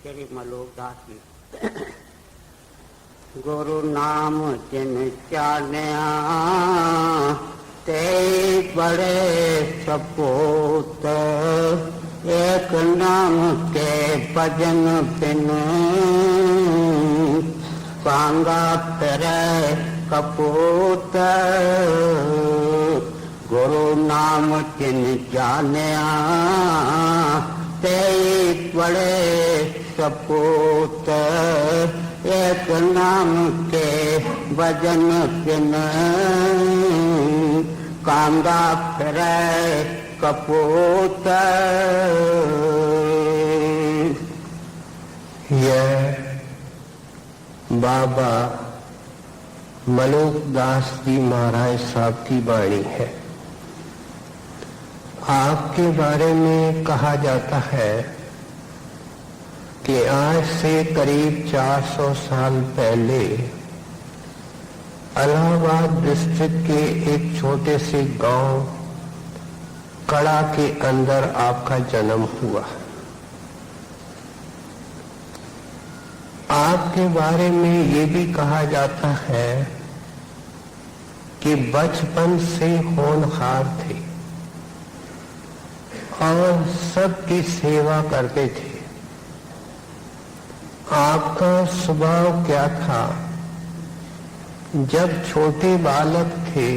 श्री मलोकदास जी। गुरु नाम जिन चानया ते बड़े सपूत, एक नाम के भजन बिन कांगा फिरे कपूत। गुरु नाम जिन जानिया ते बड़े सपूत, एक नाम के भजन बिन कांगा फिरे कपूत। यह बाबा मलोकदास जी महाराज साहब की वाणी है। आपके बारे में कहा जाता है कि आज से करीब 400 साल पहले इलाहाबाद डिस्ट्रिक्ट के एक छोटे से गांव कड़ा के अंदर आपका जन्म हुआ। आपके बारे में ये भी कहा जाता है कि बचपन से होनहार थे और सबकी सेवा करते थे। आपका स्वभाव क्या था? जब छोटे बालक थे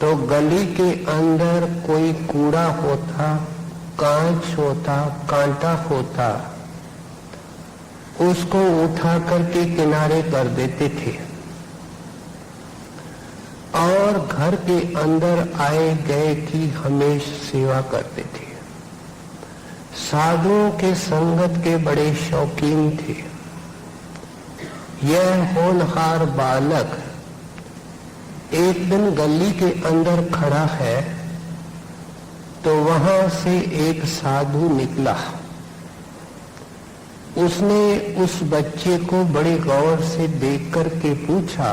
तो गली के अंदर कोई कूड़ा होता, कांच होता, कांटा होता, उसको उठा करके किनारे कर देते थे और घर के अंदर आए गए की हमेशा सेवा करते थे। साधुओं के संगत के बड़े शौकीन थे। यह होनहार बालक एक दिन गली के अंदर खड़ा है तो वहां से एक साधु निकला। उसने उस बच्चे को बड़े गौर से देख करके पूछा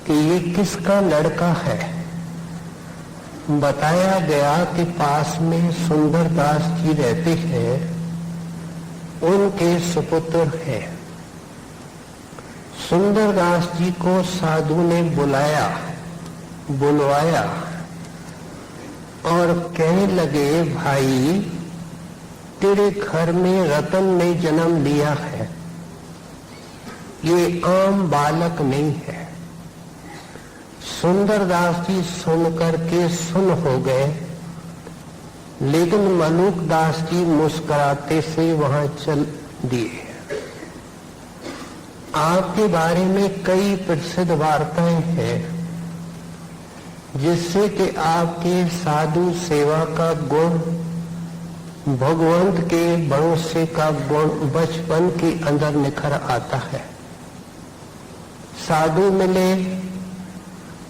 कि ये किसका लड़का है। बताया गया कि पास में सुंदरदास जी रहते हैं, उनके सुपुत्र हैं। सुंदरदास जी को साधु ने बुलवाया और कहने लगे, भाई तेरे घर में रतन ने जन्म लिया है, ये आम बालक नहीं है। सुंदरदास जी सुन करके सुन हो गए, लेकिन मलूकदास जी मुस्कुराते से वहां चल दिए। आपके बारे में कई प्रसिद्ध वार्ताएं हैं जिससे कि आपके साधु सेवा का गुण, भगवंत के भरोसे का गुण बचपन के अंदर निखर आता है। साधु मिले,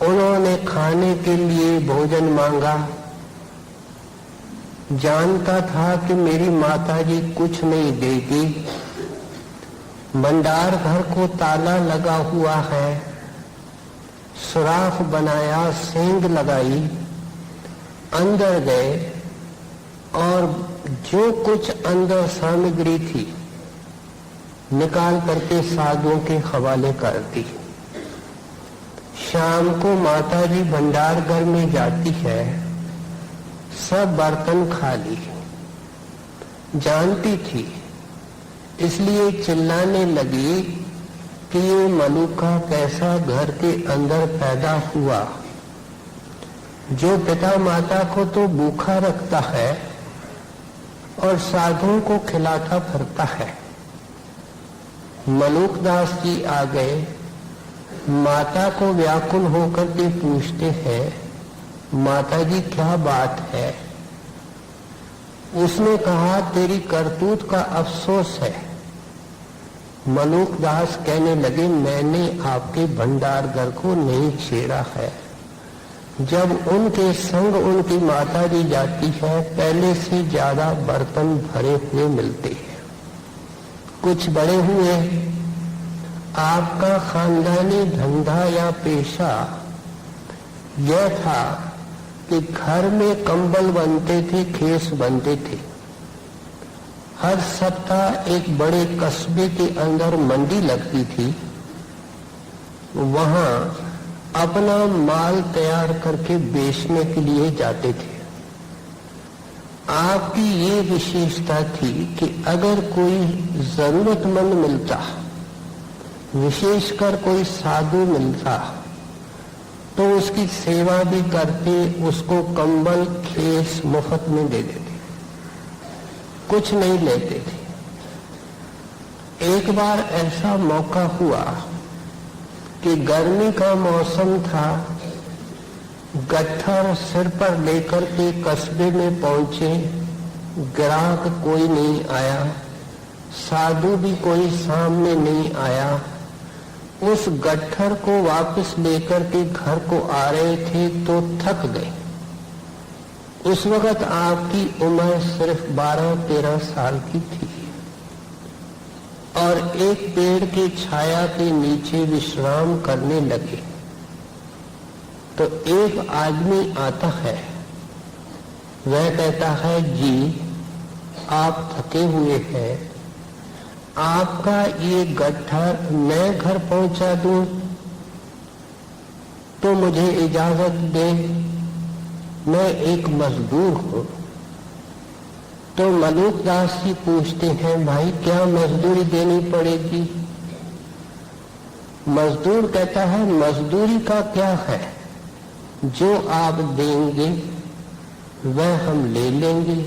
उन्होंने खाने के लिए भोजन मांगा। जानता था कि मेरी माताजी कुछ नहीं देगी। भंडार घर को ताला लगा हुआ है। सुराख बनाया, सेंध लगाई, अंदर गए और जो कुछ अंदर सामग्री थी निकाल करके साधुओं के हवाले कर दी। शाम को माताजी भंडार घर में जाती है, सब बर्तन खाली। जानती थी, इसलिए चिल्लाने लगी कि ये मलूका कैसा घर के अंदर पैदा हुआ, जो पिता माता को तो भूखा रखता है और साधुओं को खिलाता फिरता है। मलूकदास जी आ गए, माता को व्याकुल होकर के पूछते हैं, माता जी क्या बात है? उसने कहा, तेरी करतूत का अफसोस है। मलूकदास कहने लगे, मैंने आपके भंडार घर को नहीं छेड़ा है। जब उनके संग उनकी माताजी जाती है, पहले से ज्यादा बर्तन भरे हुए मिलते हैं। कुछ बड़े हुए। आपका खानदानी धंधा या पेशा यह था कि घर में कंबल बनते थे, खेस बनते थे। हर सप्ताह एक बड़े कस्बे के अंदर मंडी लगती थी। वहां अपना माल तैयार करके बेचने के लिए जाते थे। आपकी ये विशेषता थी कि अगर कोई जरूरतमंद मिलता, विशेषकर कोई साधु मिलता, तो उसकी सेवा भी करते, उसको कंबल खेस मुफ्त में दे देते, कुछ नहीं लेते थे। एक बार ऐसा मौका हुआ कि गर्मी का मौसम था, गट्ठर सिर पर लेकर के कस्बे में पहुंचे, ग्राहक कोई नहीं आया, साधु भी कोई सामने नहीं आया। उस गट्ठर को वापस लेकर के घर को आ रहे थे तो थक गए। उस वक्त आपकी उम्र सिर्फ 12-13 साल की थी और एक पेड़ की छाया के नीचे विश्राम करने लगे तो एक आदमी आता है। वह कहता है, जी आप थके हुए हैं, आपका ये गट्ठर मैं घर पहुंचा दूं तो मुझे इजाजत दें, मैं एक मजदूर हूं। तो मलूकदास जी पूछते हैं, भाई क्या मजदूरी देनी पड़ेगी? मजदूर कहता है, मजदूरी का क्या है, जो आप देंगे वह हम ले लेंगे।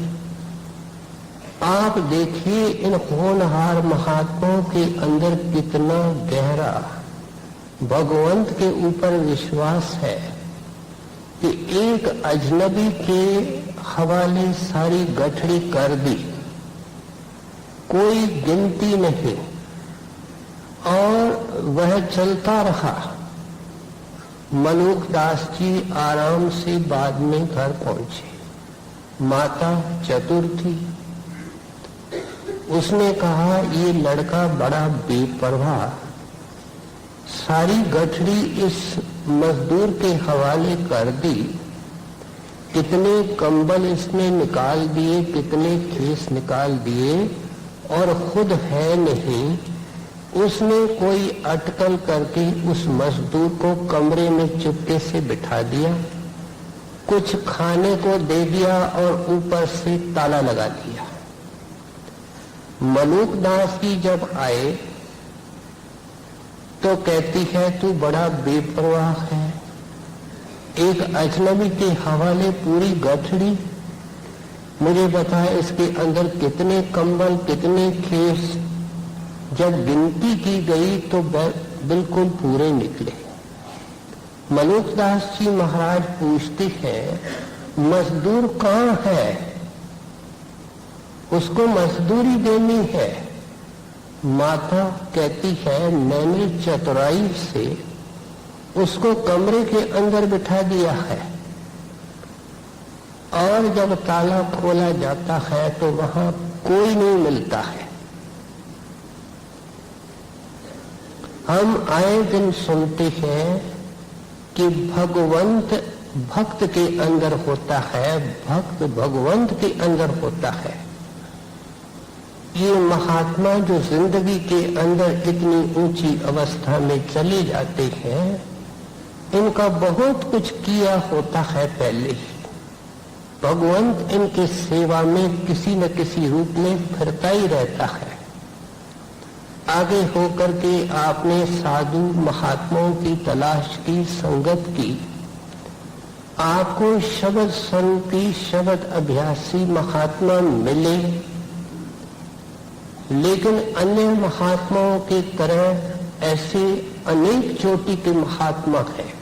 आप देखिए इन होनहार महात्माओं के अंदर कितना गहरा भगवंत के ऊपर विश्वास है कि एक अजनबी के हवाले सारी गठड़ी कर दी, कोई गिनती नहीं, और वह चलता रहा। मलूकदास जी आराम से बाद में घर पहुंचे। माता चतुर थी, उसने कहा ये लड़का बड़ा बेपरवाह, सारी गठड़ी इस मजदूर के हवाले कर दी, कितने कंबल इसने निकाल दिए, कितने खेस निकाल दिए, और खुद है नहीं। उसने कोई अटकल करके उस मजदूर को कमरे में चुपके से बिठा दिया, कुछ खाने को दे दिया और ऊपर से ताला लगा दिया। मलूकदास जी जब आए तो कहती है, तू बड़ा बेपरवाह है, एक अजनबी के हवाले पूरी गठड़ी, मुझे बता इसके अंदर कितने कंबल कितने खेस। जब गिनती की गई तो बिल्कुल पूरे निकले। मलूकदास जी महाराज पूछते हैं, मजदूर कहाँ है? उसको मजदूरी देनी है। माता कहती है, मैंने चतुराई से उसको कमरे के अंदर बिठा दिया है, और जब ताला खोला जाता है तो वहां कोई नहीं मिलता है। हम आए दिन सुनते हैं कि भगवंत भक्त के अंदर होता है, भक्त भगवंत के अंदर होता है। ये महात्मा जो जिंदगी के अंदर इतनी ऊंची अवस्था में चले जाते हैं, इनका बहुत कुछ किया होता है पहले ही। भगवंत इनकी सेवा में किसी न किसी रूप में फिरता ही रहता है। आगे होकर के आपने साधु महात्माओं की तलाश की, संगत की, आपको शब्द संती शब्द अभ्यासी महात्मा मिले, लेकिन अन्य महात्माओं की तरह ऐसे अनेक चोटी के महात्मा हैं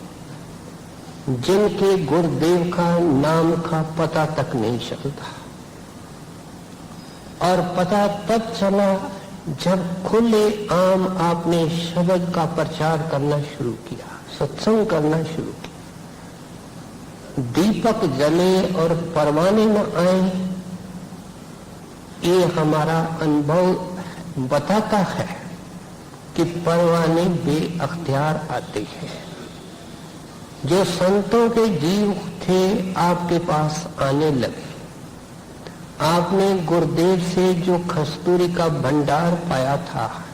जिनके गुरुदेव का नाम का पता तक नहीं चलता, और पता तब चला जब खुले आम आपने शब्द का प्रचार करना शुरू किया, सत्संग करना शुरू किया। दीपक जले और परवाने न आए, ये हमारा अनुभव बताता है कि परवाने बेअख्तियार आते हैं। जो संतों के जीव थे आपके पास आने लगे, आपने गुरुदेव से जो कस्तूरी का भंडार पाया था,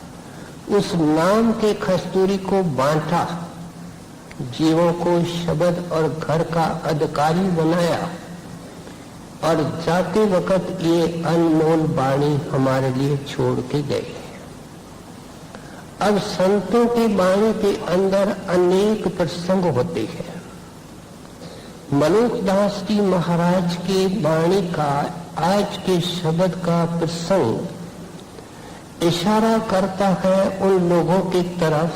उस नाम के कस्तूरी को बांटा, जीवों को शब्द और घर का अधिकारी बनाया और जाते वक्त ये अनमोल वाणी हमारे लिए छोड़ के गए। अब संतों की वाणी के अंदर अनेक प्रसंग होते हैं। मनुखदास जी महाराज की वाणी का आज के शब्द का प्रसंग इशारा करता है उन लोगों की तरफ,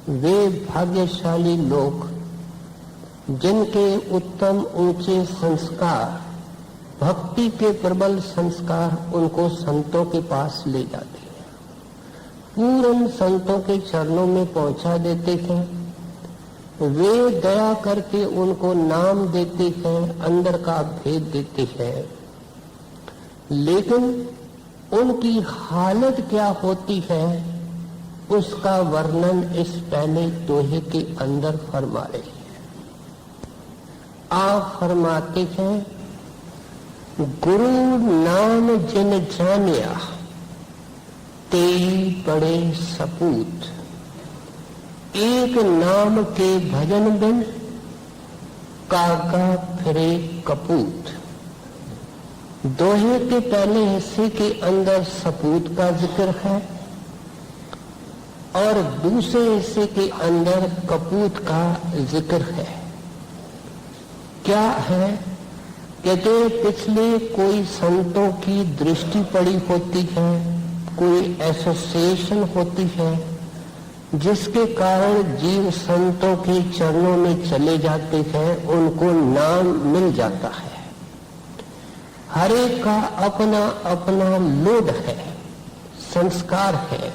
वे भाग्यशाली लोग जिनके उत्तम ऊंचे संस्कार, भक्ति के प्रबल संस्कार उनको संतों के पास ले जाते हैं, पूर्ण संतों के चरणों में पहुंचा देते हैं। वे दया करके उनको नाम देते हैं, अंदर का भेद देते हैं, लेकिन उनकी हालत क्या होती है उसका वर्णन इस पहले दोहे के अंदर फरमा रहे हैं। आप फरमाते हैं, गुरु नाम जिन जानिया तेई बड़े सपूत, एक नाम के भजन बिन कागा फिरे कपूत। दोहे के पहले हिस्से के अंदर सपूत का जिक्र है और दूसरे हिस्से के अंदर कपूत का जिक्र है। क्या है? कहते पिछले कोई संतों की दृष्टि पड़ी होती है, कोई एसोसिएशन होती है जिसके कारण जीव संतों के चरणों में चले जाते हैं, उनको नाम मिल जाता है। हर एक का अपना अपना लोड है, संस्कार है।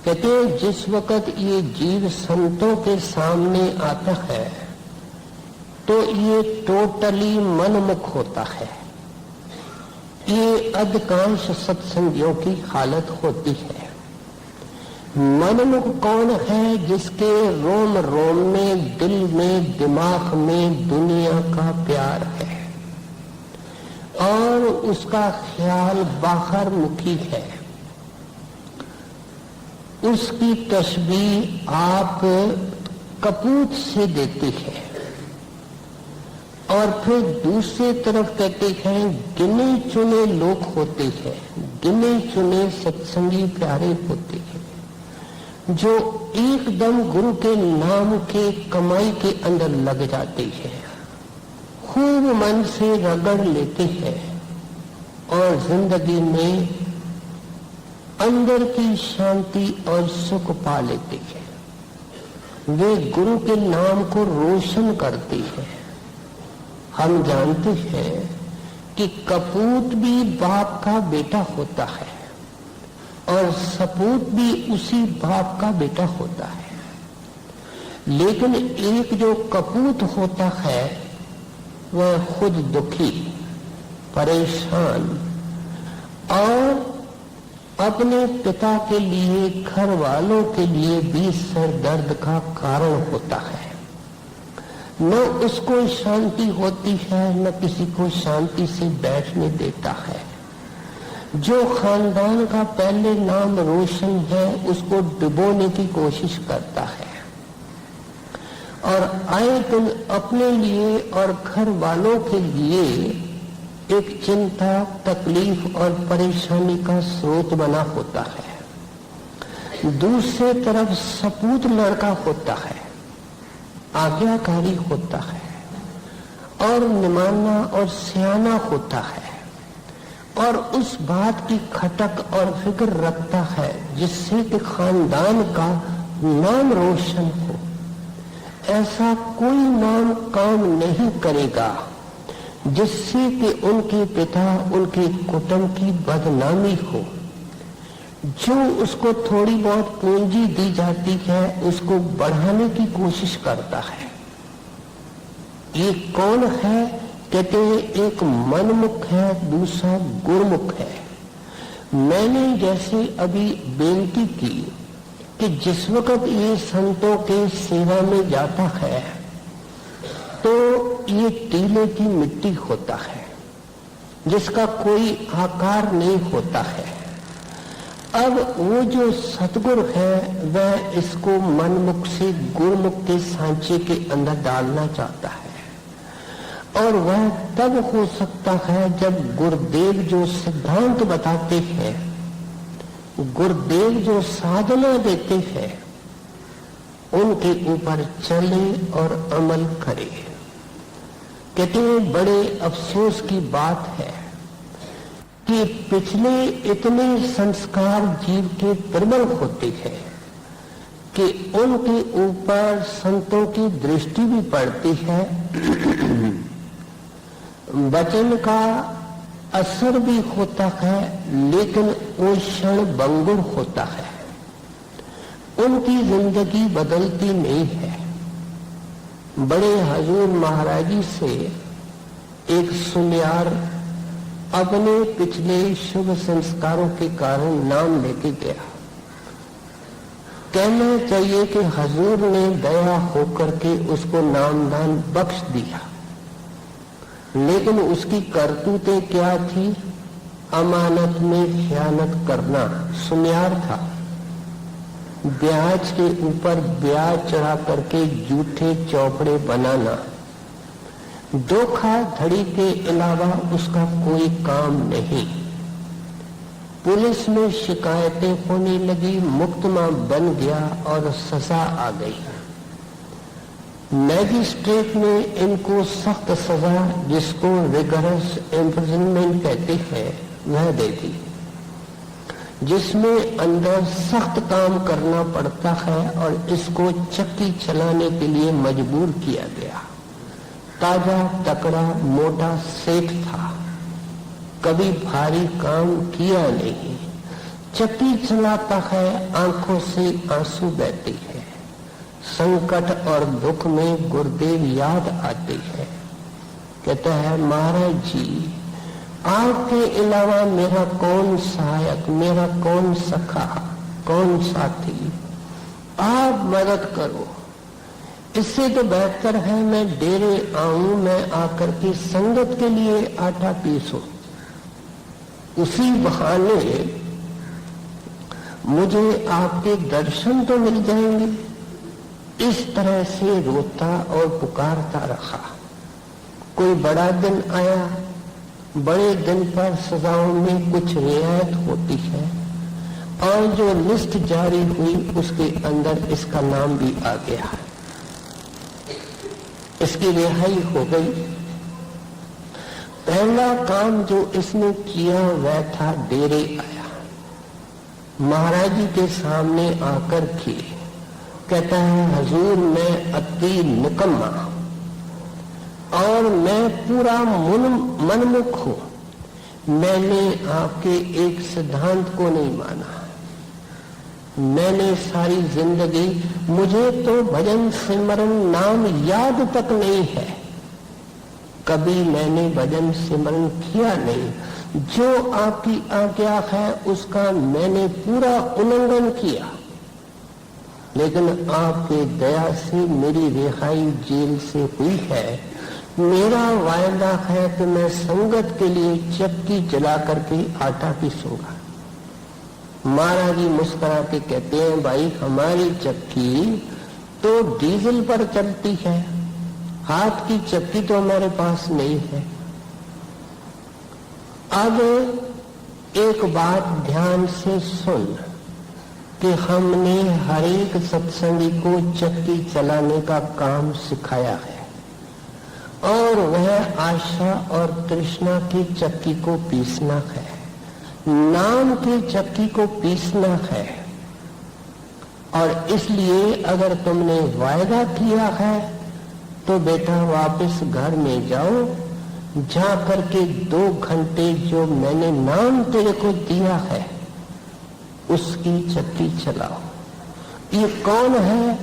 कहते हैं जिस वक्त ये जीव संतों के सामने आता है तो ये टोटली मनमुख होता है। ये अधिकांश सत्संगियों की हालत होती है। मनमुख कौन है? जिसके रोम रोम में, दिल में, दिमाग में दुनिया का प्यार है और उसका ख्याल बाहर मुखी है। उसकी तस्बीह आप कपूत से देते हैं और फिर दूसरी तरफ कहते हैं गिने चुने लोग होते हैं, गिने चुने सत्संगी प्यारे होते हैं जो एकदम गुरु के नाम के कमाई के अंदर लग जाते हैं, खूब मन से रगड़ लेते हैं और जिंदगी में अंदर की शांति और सुख पा लेते हैं। वे गुरु के नाम को रोशन करते हैं। हम जानते हैं कि कपूत भी बाप का बेटा होता है और सपूत भी उसी बाप का बेटा होता है, लेकिन एक जो कपूत होता है वह खुद दुखी, परेशान और अपने पिता के लिए, घर वालों के लिए भी सर दर्द का कारण होता है। न उसको शांति होती है, न किसी को शांति से बैठने देता है। जो खानदान का पहले नाम रोशन है उसको डुबोने की कोशिश करता है और आए दिन अपने लिए और घर वालों के लिए एक चिंता, तकलीफ और परेशानी का स्रोत बना होता है। दूसरी तरफ सपूत लड़का होता है, आज्ञाकारी होता है और निमाना और सियाना होता है और उस बात की खटक और फिक्र रखता है जिससे कि खानदान का नाम रोशन हो। ऐसा कोई नाम काम नहीं करेगा जिससे कि उनके पिता, उनके कुटुंब की बदनामी हो। जो उसको थोड़ी बहुत पूंजी दी जाती है उसको बढ़ाने की कोशिश करता है। ये कौन है? कहते हैं एक मनमुख है, दूसरा गुरमुख है। मैंने जैसे अभी बेनती की कि जिस वक्त ये संतों के सेवा में जाता है तो ये टीले की मिट्टी होता है जिसका कोई आकार नहीं होता है। अब वो जो सतगुरु है वह इसको मनमुख से गुरुमुख के सांचे के अंदर डालना चाहता है, और वह तब हो सकता है जब गुरुदेव जो सिद्धांत बताते हैं, गुरुदेव जो साधना देते हैं, उनके ऊपर चले और अमल करे। कहते हैं बड़े अफसोस की बात है कि पिछले इतने संस्कार जीव के प्रबल होते हैं कि उनके ऊपर संतों की दृष्टि भी पड़ती है, वचन का असर भी होता है, लेकिन वो क्षण भंगुर होता है, उनकी जिंदगी बदलती नहीं है। बड़े हजूर महाराज जी से एक सुनियार अपने पिछले शुभ संस्कारों के कारण नाम लेके गया। कहना चाहिए कि हजूर ने दया होकर के उसको नामदान बख्श दिया, लेकिन उसकी करतूतें क्या थी? अमानत में खयानत करना। सुनियार था, ब्याज के ऊपर ब्याज चढ़ा करके झूठे चौपड़े बनाना, धोखाधड़ी के अलावा उसका कोई काम नहीं। पुलिस में शिकायतें होने लगी, मुकदमा बन गया और सजा आ गई। मैजिस्ट्रेट ने इनको सख्त सजा, जिसको रिगरस इम्प्रिजनमेंट कहते हैं, वह दे दी, जिसमें अंदर सख्त काम करना पड़ता है और इसको चक्की चलाने के लिए मजबूर किया गया। ताजा तकड़ा मोटा सेठ था, कभी भारी काम किया नहीं, चक्की चलाता है, आंखों से आंसू बहते हैं। संकट और दुख में गुरुदेव याद आते हैं। कहता है महाराज जी, आपके अलावा मेरा कौन सहायक, मेरा कौन सखा, कौन साथी, आप मदद करो। इससे तो बेहतर है मैं डेरे आऊं, मैं आकर के संगत के लिए आटा पीसूं, उसी बहाने मुझे आपके दर्शन तो मिल जाएंगे। इस तरह से रोता और पुकारता रहा। कोई बड़ा दिन आया, बड़े दिन पर सजाओं में कुछ रियायत होती है, और जो लिस्ट जारी हुई उसके अंदर इसका नाम भी आ गया है। इसकी रिहाई हो गई। पहला काम जो इसने किया वह था डेरे आया, महाराज जी के सामने आकर के कहता है हजूर मैं अति निकम्मा और मैं पूरा मनमुख हूं, मैंने आपके एक सिद्धांत को नहीं माना। मैंने सारी जिंदगी, मुझे तो भजन सिमरन नाम याद तक नहीं है, कभी मैंने भजन सिमरन किया नहीं। जो आपकी आज्ञा है उसका मैंने पूरा उल्लंघन किया, लेकिन आपके दया से मेरी रिहाई जेल से हुई है। मेरा वायदा है कि मैं संगत के लिए चक्की जला करके आटा पीसूंगा। महाराज जी मुस्कुरा के कहते हैं भाई हमारी चक्की तो डीजल पर चलती है, हाथ की चक्की तो हमारे पास नहीं है। अब एक बात ध्यान से सुन कि हमने हर एक सत्संगी को चक्की चलाने का काम सिखाया है, और वह आशा और तृष्णा की चक्की को पीसना है, नाम की चक्की को पीसना है। और इसलिए अगर तुमने वायदा किया है तो बेटा वापस घर में जाओ, जा करके 2 घंटे जो मैंने नाम तेरे को दिया है उसकी चक्की चलाओ। ये कौन है?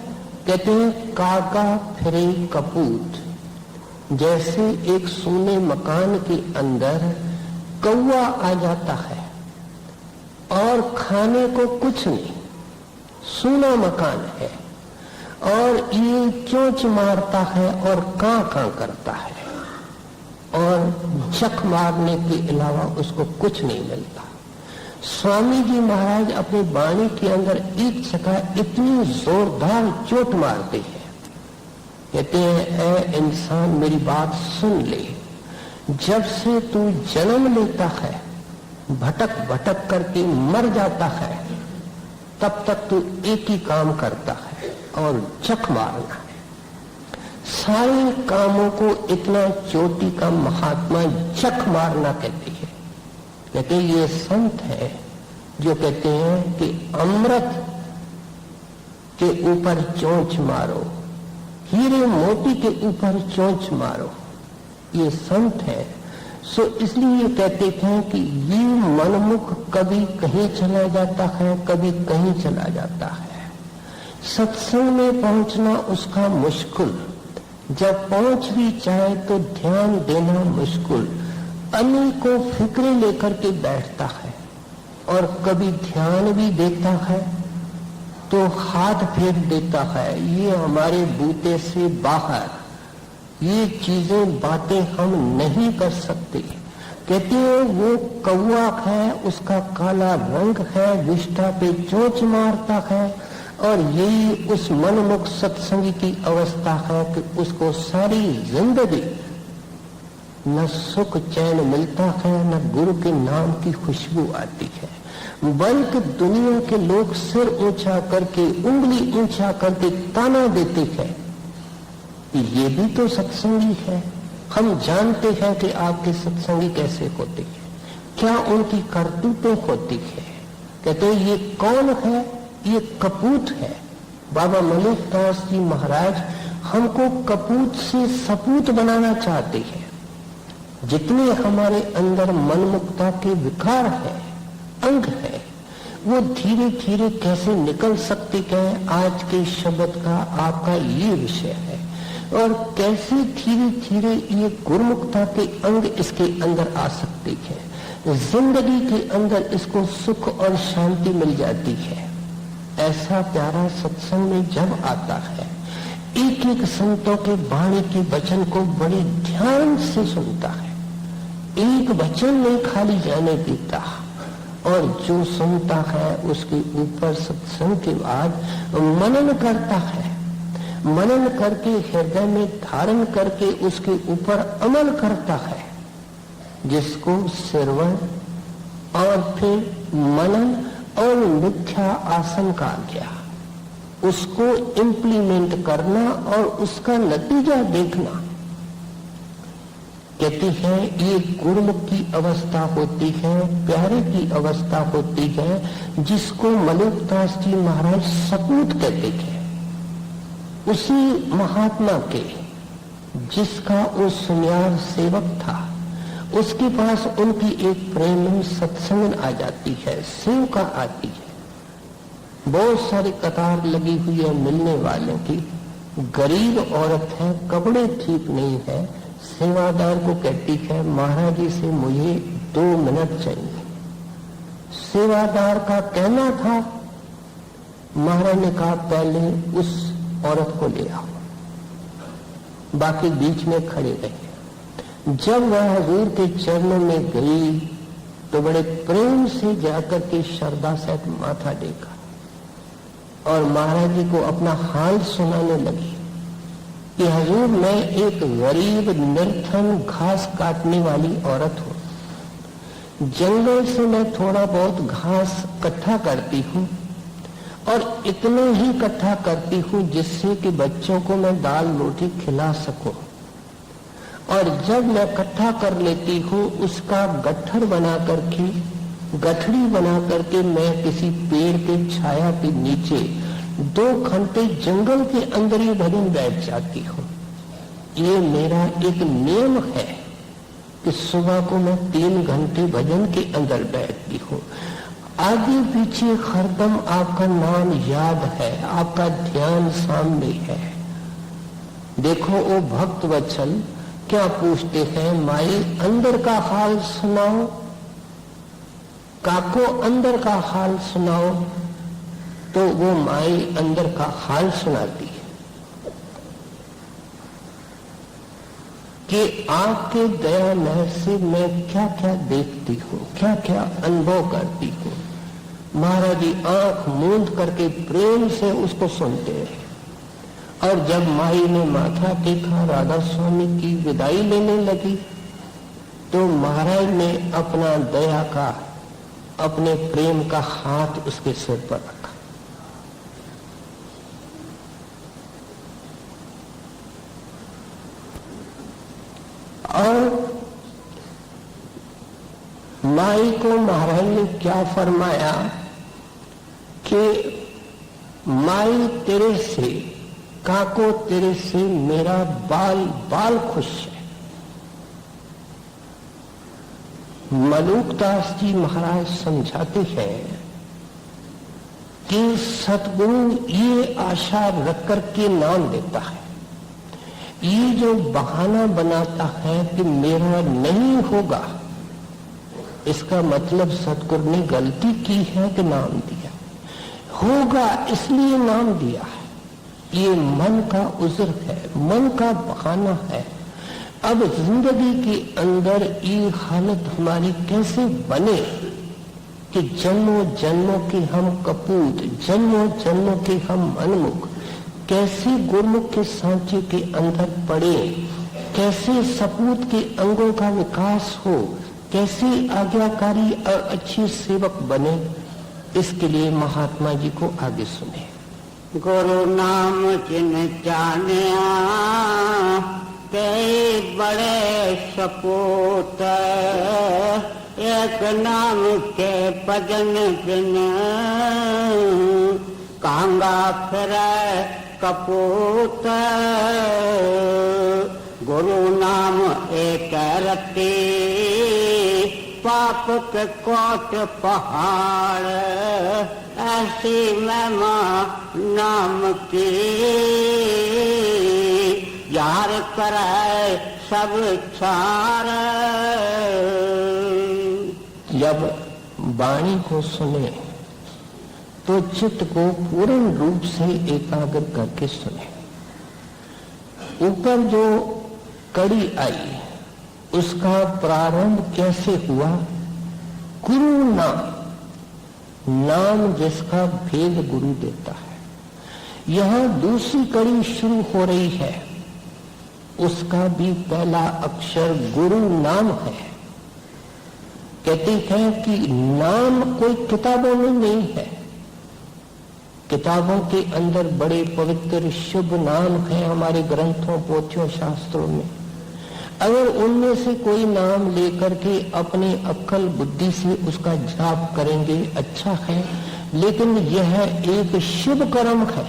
कहते हैं काका फिरे कपूत। जैसे एक सूने मकान के अंदर कौवा आ जाता है और खाने को कुछ नहीं, सूना मकान है, और ये चोंच मारता है और कां कां करता है। और जख मारने के अलावा उसको कुछ नहीं मिलता। स्वामी जी महाराज अपनी वाणी के अंदर एक जगह इतनी जोरदार चोट मारते हैं, कहते हैं, ऐ इंसान मेरी बात सुन ले, जब से तू जन्म लेता है, भटक भटक करके मर जाता है, तब तक तू एक ही काम करता है और जख मारना है। सारे कामों को इतना चोटी का महात्मा जख मारना कहते हैं। कहते ये संत है जो कहते हैं कि अमृत के ऊपर चोंच मारो, हीरे मोती के ऊपर चोंच मारो, ये संत है। सो इसलिए कहते थे कि ये मनमुख कभी कहीं चला जाता है, कभी कहीं चला जाता है। सत्संग में पहुंचना उसका मुश्किल, जब पहुंच भी जाए तो ध्यान देना मुश्किल, अनेकों फिक्रें लेकर के बैठता है और कभी ध्यान भी देता है तो हाथ फेर देता है, ये हमारे बूते से बाहर, ये चीजें बातें हम नहीं कर सकते। कहते हैं वो कौवा है, उसका काला रंग है, विष्ठा पे चोंच मारता है, और यही उस मनमुख सत्संगी की अवस्था है कि उसको सारी जिंदगी न सुख चैन मिलता है, न गुरु के नाम की खुशबू आती है, बल्कि दुनिया के लोग सिर ऊंचा करके, उंगली ऊंचा करके ताना देते हैं कि ये भी तो सत्संगी है। हम जानते हैं कि आपके सत्संगी कैसे होते हैं, क्या उनकी करतूतें होती है। कहते हैं ये कौन है, ये कपूत है। बाबा मलिकदास जी महाराज हमको कपूत से सपूत बनाना चाहते हैं। जितने हमारे अंदर मनमुक्ता के विकार है, अंग है, वो धीरे धीरे कैसे निकल सकते हैं, आज के शब्द का आपका ये विषय है। और कैसे धीरे धीरे ये गुरुमुक्ता के अंग इसके अंदर आ सकते हैं, जिंदगी के अंदर इसको सुख और शांति मिल जाती है। ऐसा प्यारा सत्संग में जब आता है, एक एक संतों के वाणी के वचन को बड़े ध्यान से सुनता है, एक वचन नहीं खाली जाने देता, और जो सुनता है उसके ऊपर सत्संग के बाद मनन करता है, मनन करके हृदय में धारण करके उसके ऊपर अमल करता है, जिसको श्रवण और फिर मनन और मिथ्या आसन कहा गया, उसको इम्प्लीमेंट करना और उसका नतीजा देखना। कहते हैं ये गुरुमुख की अवस्था होती है, प्यारे की अवस्था होती है, जिसको मलिकदास जी महाराज सपूत कहते हैं। उसी महात्मा के जिसका वो सुनियार सेवक था, उसके पास उनकी एक प्रेम सत्संग आ जाती है, सेवका आती है, बहुत सारी कतार लगी हुई है मिलने वालों की, गरीब औरत है, कपड़े ठीक नहीं है, सेवादार को कहती है महाराज जी से मुझे 2 मिनट चाहिए। सेवादार का कहना था, महाराज ने कहा पहले उस औरत को ले आओ, बाकी बीच में खड़े रहे। जब वह हजूर के चरणों में गई तो बड़े प्रेम से जाकर के श्रद्धा सहित माथा टेका और महाराज जी को अपना हाल सुनाने लगी कि हजूर मैं एक गरीब निर्धन घास काटने वाली औरत हूं, जंगल से मैं थोड़ा बहुत घास इकट्ठा करती हूं और इतना ही इकट्ठा करती हूं जिससे कि बच्चों को मैं दाल रोटी खिला सकूं, और जब मैं इकट्ठा कर लेती हूं उसका गट्ठर बना करके, गठड़ी बना करके मैं किसी पेड़ के छाया के नीचे 2 घंटे जंगल के अंदर ही भजन बैठ जाती हूँ। ये मेरा एक नियम है कि सुबह को मैं 3 घंटे भजन के अंदर बैठती हूँ। आगे पीछे हरदम आपका नाम याद है, आपका ध्यान सामने है। देखो वो भक्त वत्सल क्या पूछते हैं, माई अंदर का हाल सुनाओ, काको अंदर का हाल सुनाओ, तो वो माई अंदर का हाल सुनाती है कि आपके दया नहर से मैं क्या क्या देखती हूँ, क्या क्या अनुभव करती हूँ। महाराज जी आंख मूंद करके प्रेम से उसको सुनते रहे। और जब माई ने माथा टेका, राधा स्वामी की विदाई लेने लगी, तो महाराज ने अपना दया का, अपने प्रेम का हाथ उसके सिर पर रखा। और माई को महाराज ने क्या फरमाया कि माई तेरे से, काको तेरे से मेरा बाल बाल खुश है। मलूकदास जी महाराज समझाते हैं कि सतगुरु ये आशा रख करके नाम देता है। ये जो बहाना बनाता है कि मेरा नहीं होगा, इसका मतलब सतगुरु ने गलती की है कि नाम दिया। होगा इसलिए नाम दिया है। ये मन का उज़्र है, मन का बहाना है। अब जिंदगी के अंदर ये हालत हमारी कैसे बने कि जन्मों जन्मों के हम कपूत, जन्मों जन्मों के हम मनमुख, कैसे गुरुमुख के सांचे के अंदर पड़े, कैसे सपूत के अंगों का विकास हो, कैसे आज्ञाकारी और अच्छे सेवक बने। इसके लिए महात्मा जी को आगे सुने। गुरु नाम जिन जानिया कई बड़े सपूत, एक नाम के भजन बिन कांगा फिर कपूत। गुरु नाम एक रत्ती पाप के कोट पहाड़, ऐसी महिमा नाम की यार करे सब छार। जब वाणी को सुने तो चित्त को पूर्ण रूप से एकाग्र करके सुने। ऊपर जो कड़ी आई उसका प्रारंभ कैसे हुआ? गुरु नाम, नाम जिसका भेद गुरु देता है। यहां दूसरी कड़ी शुरू हो रही है, उसका भी पहला अक्षर गुरु नाम है। कहते हैं कि नाम कोई किताबों में नहीं है। किताबों के अंदर बड़े पवित्र शुभ नाम हैं हमारे ग्रंथों, पोथियों, शास्त्रों में। अगर उनमें से कोई नाम लेकर के अपने अक्ल बुद्धि से उसका जाप करेंगे, अच्छा है, लेकिन यह एक शुभ कर्म है।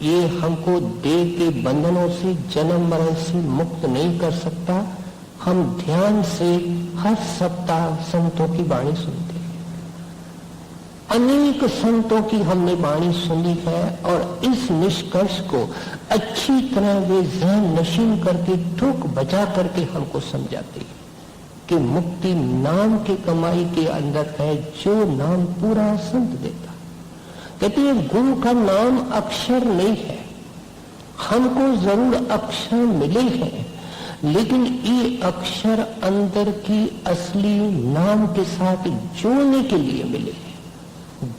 ये हमको देह के बंधनों से, जन्म मरण से मुक्त नहीं कर सकता। हम ध्यान से हर सप्ताह संतों की वाणी सुनते हैं। अनेक संतों की हमने वाणी सुनी है और इस निष्कर्ष को अच्छी तरह वे ज़हन नशीन करके ठोक बजा करके हमको समझाते हैं कि मुक्ति नाम की कमाई के अंदर है, जो नाम पूरा संत देता। कहते हैं गुरु का नाम अक्षर नहीं है। हमको जरूर अक्षर मिले हैं, लेकिन ये अक्षर अंदर की असली नाम के साथ जोड़ने के लिए मिले हैं।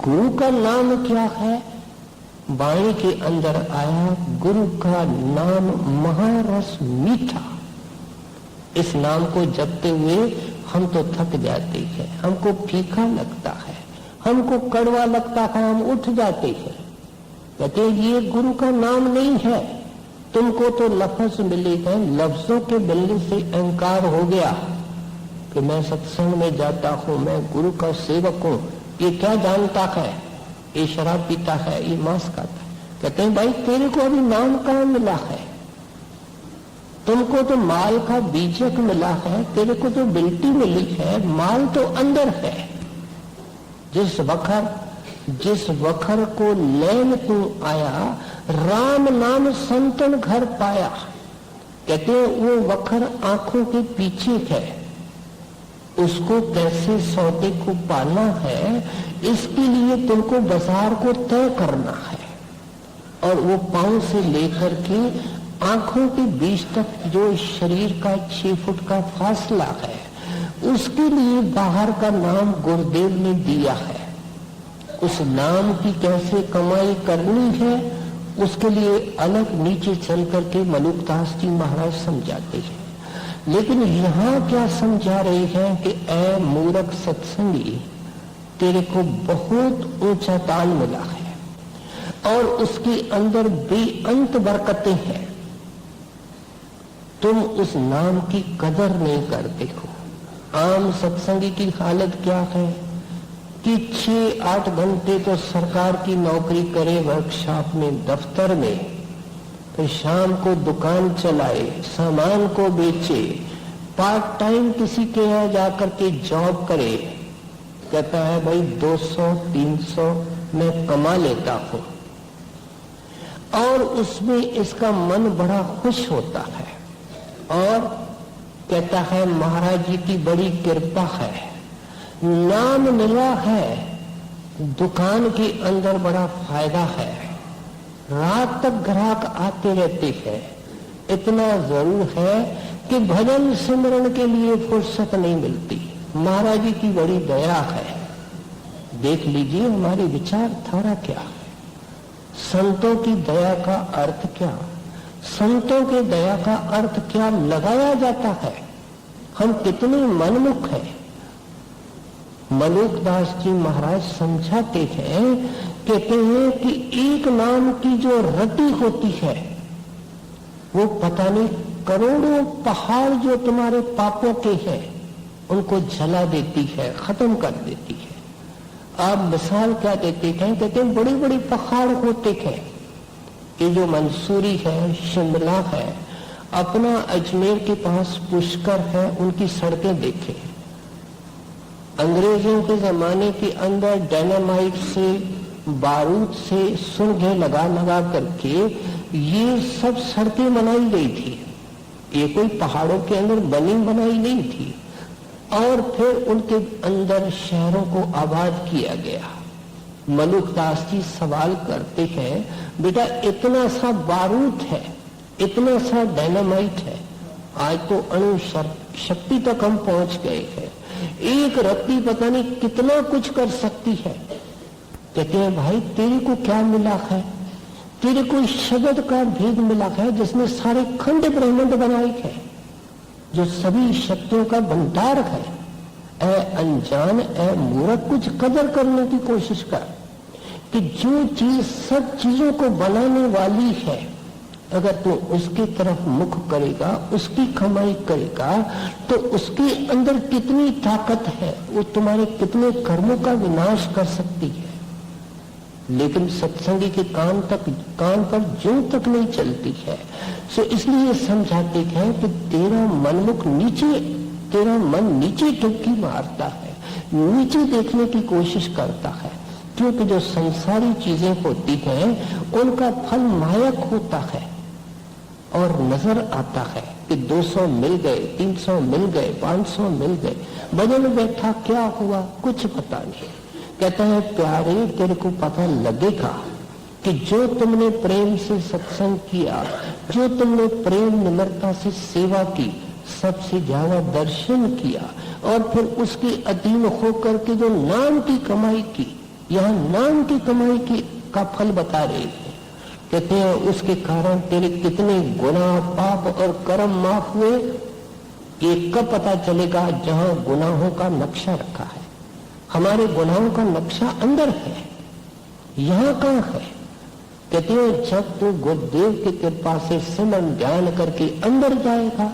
गुरु का नाम क्या है? वाणी के अंदर आया, गुरु का नाम महारस मीठा। इस नाम को जपते हुए हम तो थक जाते हैं, हमको फीका लगता है, हमको कड़वा लगता है, हम उठ जाते हैं। कहते ये गुरु का नाम नहीं है। तुमको तो लफ्ज मिले हैं, लफ्जों के मिलने से अहंकार हो गया कि मैं सत्संग में जाता हूं, मैं गुरु का सेवक हूं। ये क्या जानता है? ये शराब पीता है, ये मांस खाता है। कहते हैं भाई तेरे को अभी नाम कहां मिला है? तुमको तो माल का बीजक मिला है, तेरे को तो बिल्टी मिली है, माल तो अंदर है। जिस वखर को लेन तू आया, राम नाम संतन घर पाया। कहते हैं वो वखर आंखों के पीछे है, उसको कैसे सौदे को पाना है, इसके लिए तुमको बाजार को तय करना है। और वो पांव से लेकर के आंखों के बीच तक जो शरीर का 6 फुट का फासला है, उसके लिए बाहर का नाम गुरुदेव ने दिया है। उस नाम की कैसे कमाई करनी है, उसके लिए अलग नीचे चल करके मलुकदास जी महाराज समझाते हैं। लेकिन यहाँ क्या समझा रहे हैं कि ऐ मूर्ख सत्संगी, तेरे को बहुत ऊंचा दान मिला है और उसके अंदर बेअंत बरकतें हैं। तुम उस नाम की कदर नहीं करते हो। आम सत्संगी की हालत क्या है कि 6-8 घंटे तो सरकार की नौकरी करे वर्कशॉप में, दफ्तर में, फिर शाम को दुकान चलाए, सामान को बेचे, पार्ट टाइम किसी के यहाँ जाकर के जॉब करे। कहता है भाई 200-300 मैं कमा लेता हूं, और उसमें इसका मन बड़ा खुश होता है और कहता है महाराज जी की बड़ी कृपा है, नाम मिला है, दुकान के अंदर बड़ा फायदा है, रात तक ग्राहक आते रहते हैं। इतना जरूर है कि भजन सिमरन के लिए फुर्सत नहीं मिलती। महाराज जी की बड़ी दया है। देख लीजिए हमारी विचारधारा क्या है, संतों की दया का अर्थ क्या, संतों के दया का अर्थ क्या लगाया जाता है। हम कितने मनमुख हैं। मलुकदास जी महाराज समझाते हैं, कहते हैं कि एक नाम की जो रति होती है वो पता नहीं करोड़ों पहाड़ जो तुम्हारे पापों के हैं उनको जला देती है, खत्म कर देती है। आप मिसाल क्या देते हैं, कहते हैं बड़ी बड़ी पहाड़ होते हैं। ये जो मंसूरी है, शिमला है, अपना अजमेर के पास पुष्कर है, उनकी सड़कें देखें। अंग्रेजों के जमाने के अंदर डायनामाइट से, बारूद से सुरंगें लगा लगा करके ये सब सड़कें बनाई गई थी। ये कोई पहाड़ों के अंदर बनी बनाई नहीं थी। और फिर उनके अंदर शहरों को आबाद किया गया। मलुकदास जी सवाल करते हैं, बेटा इतना सा बारूद है, इतना सा डायनामाइट है, आज तो अणु शक्ति तक हम पहुंच गए हैं, एक रत्ती पता नहीं कितना कुछ कर सकती है। कहते हैं भाई तेरे को क्या मिला है, तेरे को शब्द का भेद मिला है जिसने सारे खंड ब्रह्मांड बनाए हैं, जो सभी शक्तियों का भंडार है। ऐ अनजान, ऐ मूर्ख, कुछ कदर करने की कोशिश कर कि जो चीज सब चीजों को बनाने वाली है, अगर तू उसकी तरफ मुख करेगा, उसकी कमाई करेगा, तो उसके अंदर कितनी ताकत है, वो तुम्हारे कितने कर्मों का विनाश कर सकती है। लेकिन सत्संगी के कान पर जो तक नहीं चलती है। सो इसलिए समझाते हैं कि तेरा मनमुख नीचे, तेरा मन नीचे डुबकी मारता है, नीचे देखने की कोशिश करता है, क्योंकि जो संसारी चीजें होती हैं उनका फल मायक होता है और नजर आता है कि 200 मिल गए, 300 मिल गए, 500 मिल गए, बदल बैठा क्या हुआ कुछ पता नहीं। कहता है प्यारे तेरे को पता लगेगा कि जो तुमने प्रेम से सत्संग किया, जो तुमने प्रेम निम्रता से सेवा की, सबसे ज्यादा दर्शन किया और फिर उसके अधीन होकर के जो नाम की कमाई की, यहाँ नाम की कमाई की का फल बता रहे हैं। कहते हैं उसके कारण तेरे कितने गुनाह, पाप और कर्म माफ हुए, ये कब पता चलेगा जहां गुनाहों का नक्शा रखा है। हमारे गुनाहों का नक्शा अंदर है, यहाँ कहाँ है। कहते हैं जब तू गुरुदेव की कृपा से सिमरन ध्यान करके अंदर जाएगा,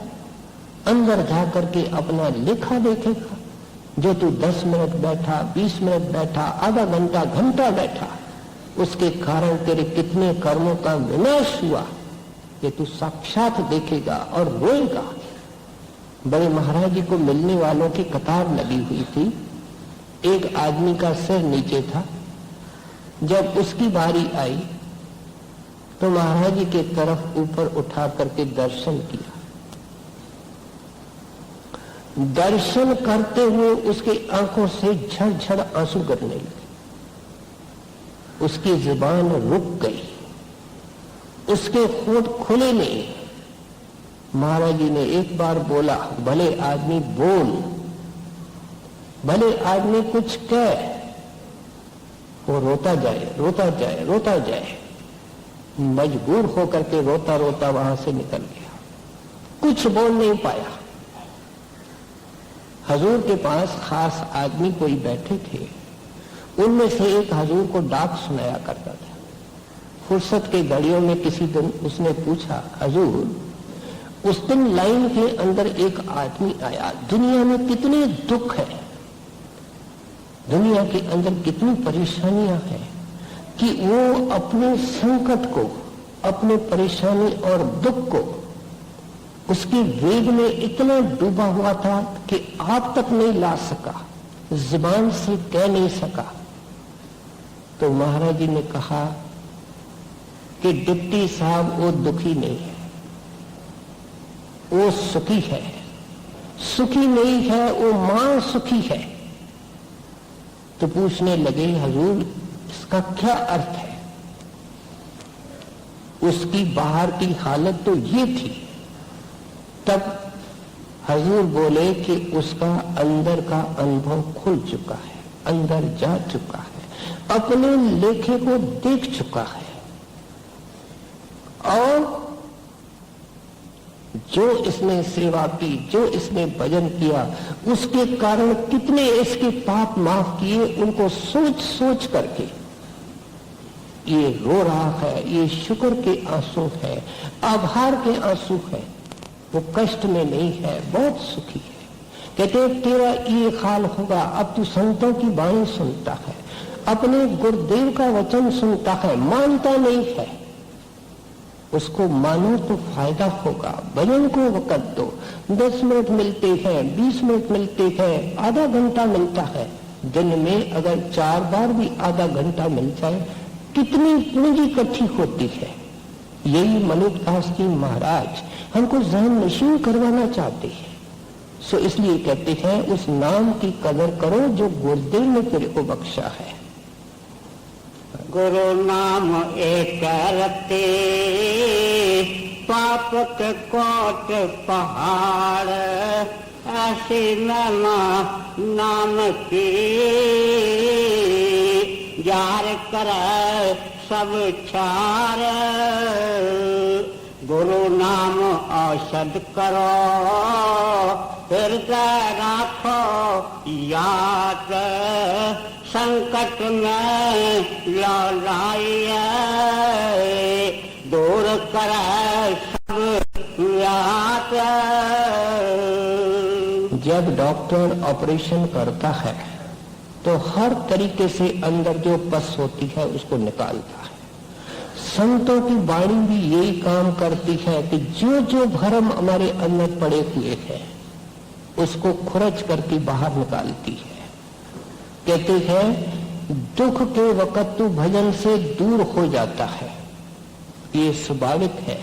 अंदर जा करके अपना लेखा देखेगा, जो तू 10 मिनट बैठा, 20 मिनट बैठा, आधा घंटा, घंटा बैठा, उसके कारण तेरे कितने कर्मों का विनाश हुआ, ये तू साक्षात देखेगा और रोएगा। बड़े महाराज जी को मिलने वालों की कतार लगी हुई थी। एक आदमी का सिर नीचे था। जब उसकी बारी आई तो महाराज जी के तरफ ऊपर उठा करके दर्शन किया। दर्शन करते हुए उसकी आंखों से झड़झड़ आंसू गिरने लगे, उसकी जुबान रुक गई, उसके होठ खुले नहीं। महाराज जी ने एक बार बोला, भले आदमी बोल, भले आदमी कुछ कह, वो रोता जाए रोता जाए रोता जाए। मजबूर होकर के रोता रोता वहां से निकल गया, कुछ बोल नहीं पाया। हजूर के पास खास आदमी कोई बैठे थे, उनमें से एक हजूर को डाक सुनाया करता था। फुर्सत के घड़ियों में किसी दिन उसने पूछा, हजूर उस दिन लाइन के अंदर एक आदमी आया, दुनिया में कितने दुख है, दुनिया के अंदर कितनी परेशानियां हैं कि वो अपने संकट को, अपने परेशानी और दुख को उसके वेग में इतना डूबा हुआ था कि आप तक नहीं ला सका, जुबान से कह नहीं सका। तो महाराज जी ने कहा कि डिप्टी साहब वो दुखी नहीं है, वो सुखी है। सुखी नहीं है, वो मां सुखी है। तो पूछने लगे, हजूर इसका क्या अर्थ है? उसकी बाहर की हालत तो ये थी। तब हजूर बोले कि उसका अंदर का अनुभव खुल चुका है, अंदर जा चुका है, अपने लेखे को देख चुका है, और जो इसने सेवा की, जो इसने भजन किया, उसके कारण कितने इसके पाप माफ किए, उनको सोच सोच करके ये रो रहा है। ये शुक्र के आंसू है, आभार के आंसू है। वो कष्ट में नहीं है, बहुत सुखी है। कहते तेरा ये हाल होगा, अब तू संतों की वाणी सुनता है, अपने गुरुदेव का वचन सुनता है, मानता नहीं है। उसको मानो तो फायदा होगा। भजन को वक़्त दो, 10 मिनट मिलते हैं, 20 मिनट मिलते हैं, आधा घंटा मिलता है। दिन में अगर 4 बार भी आधा घंटा मिल जाए, कितनी पूंजी इकट्ठी होती है। यही मनुदास जी महाराज हमको जहन नशीन करवाना चाहते हैं। सो इसलिए कहते हैं उस नाम की कदर करो जो गुरुदेव ने तेरे को बख्शा है। गुरु नाम एक रते, पाप के कोट पहाड़, ऐसी महिमा नाम की, जार करे सब छार। गुरु नाम औषध करो, हृदय राखो याद, संकट में लौलाइए, दूर करे सब याद। जब डॉक्टर ऑपरेशन करता है तो हर तरीके से अंदर जो पस होती है उसको निकालता है। संतों की वाणी भी यही काम करती है कि जो जो भरम हमारे अंदर पड़े हुए हैं उसको खुरच करके बाहर निकालती है। कहते हैं दुख के वक्त तो भजन से दूर हो जाता है। ये स्वाभाविक है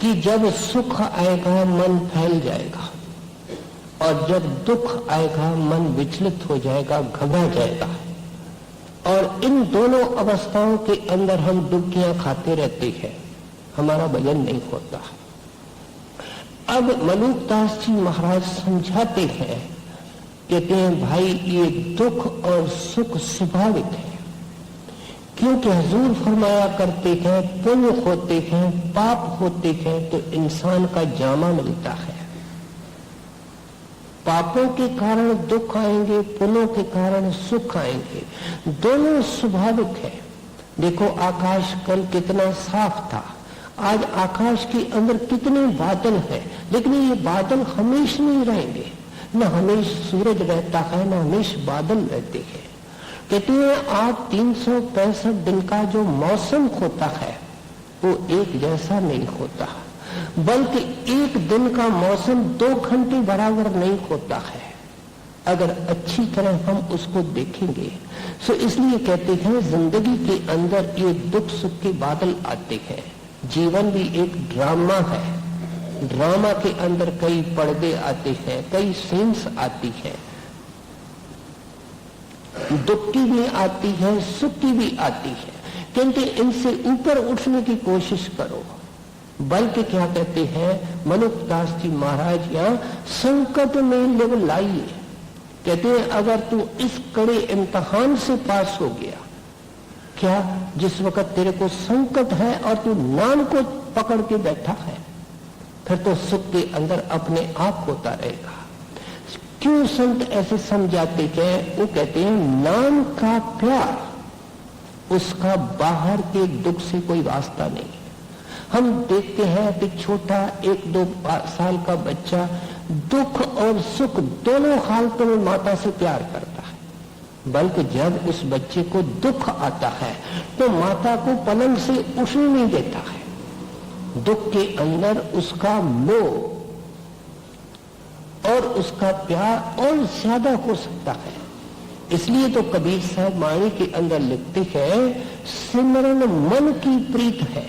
कि जब सुख आएगा मन फैल जाएगा, और जब दुख आएगा मन विचलित हो जाएगा, घबरा जाएगा, और इन दोनों अवस्थाओं के अंदर हम डुबकियां खाते रहते हैं, हमारा भजन नहीं होता। अब मलूकदास जी महाराज समझाते हैं, कहते हैं भाई ये दुख और सुख स्वाभाविक है, क्योंकि हुजूर फरमाया करते हैं पुण्य होते हैं पाप होते हैं तो इंसान का जामा मिलता है। पापों के कारण दुख आएंगे, पुण्यों के कारण सुख आएंगे, दोनों स्वाभाविक है। देखो आकाश कल कितना साफ था, आज आकाश के अंदर कितने बादल हैं, लेकिन ये बादल हमेशा नहीं रहेंगे, न हमेशा सूरज रहता है न हमेशा बादल रहते हैं। कहते हैं आज 365 दिन का जो मौसम होता है वो एक जैसा नहीं होता, बल्कि एक दिन का मौसम 2 घंटे बराबर नहीं होता है अगर अच्छी तरह हम उसको देखेंगे। सो इसलिए कहते हैं जिंदगी के अंदर ये दुख सुख के बादल आते हैं। जीवन भी एक ड्रामा है, ड्रामा के अंदर कई पर्दे आते हैं, कई सीन्स आती है, दुख की भी आती है सुख की भी आती है। किंतु इनसे ऊपर उठने की कोशिश करो। बल्कि क्या कहते हैं मनुदास जी महाराज, यहाँ संकट में लिव लाइए। कहते हैं अगर तू इस कड़े इम्तिहान से पास हो गया, क्या जिस वक्त तेरे को संकट है और तू नाम को पकड़ के बैठा है, फिर तो सुख के अंदर अपने आप होता रहेगा। क्यों संत ऐसे समझाते हैं? वो कहते हैं नाम का प्यार, उसका बाहर के दुख से कोई वास्ता नहीं। हम देखते हैं कि छोटा 1-2 साल का बच्चा दुख और सुख दोनों हालतों में माता से प्यार करता है, बल्कि जब उस बच्चे को दुख आता है तो माता को पलंग से उठने नहीं देता है। दुख के अंदर उसका मोह और उसका प्यार और ज्यादा हो सकता है। इसलिए तो कबीर साहब वाणी के अंदर लिखते हैं, सिमरन मन की प्रीत है।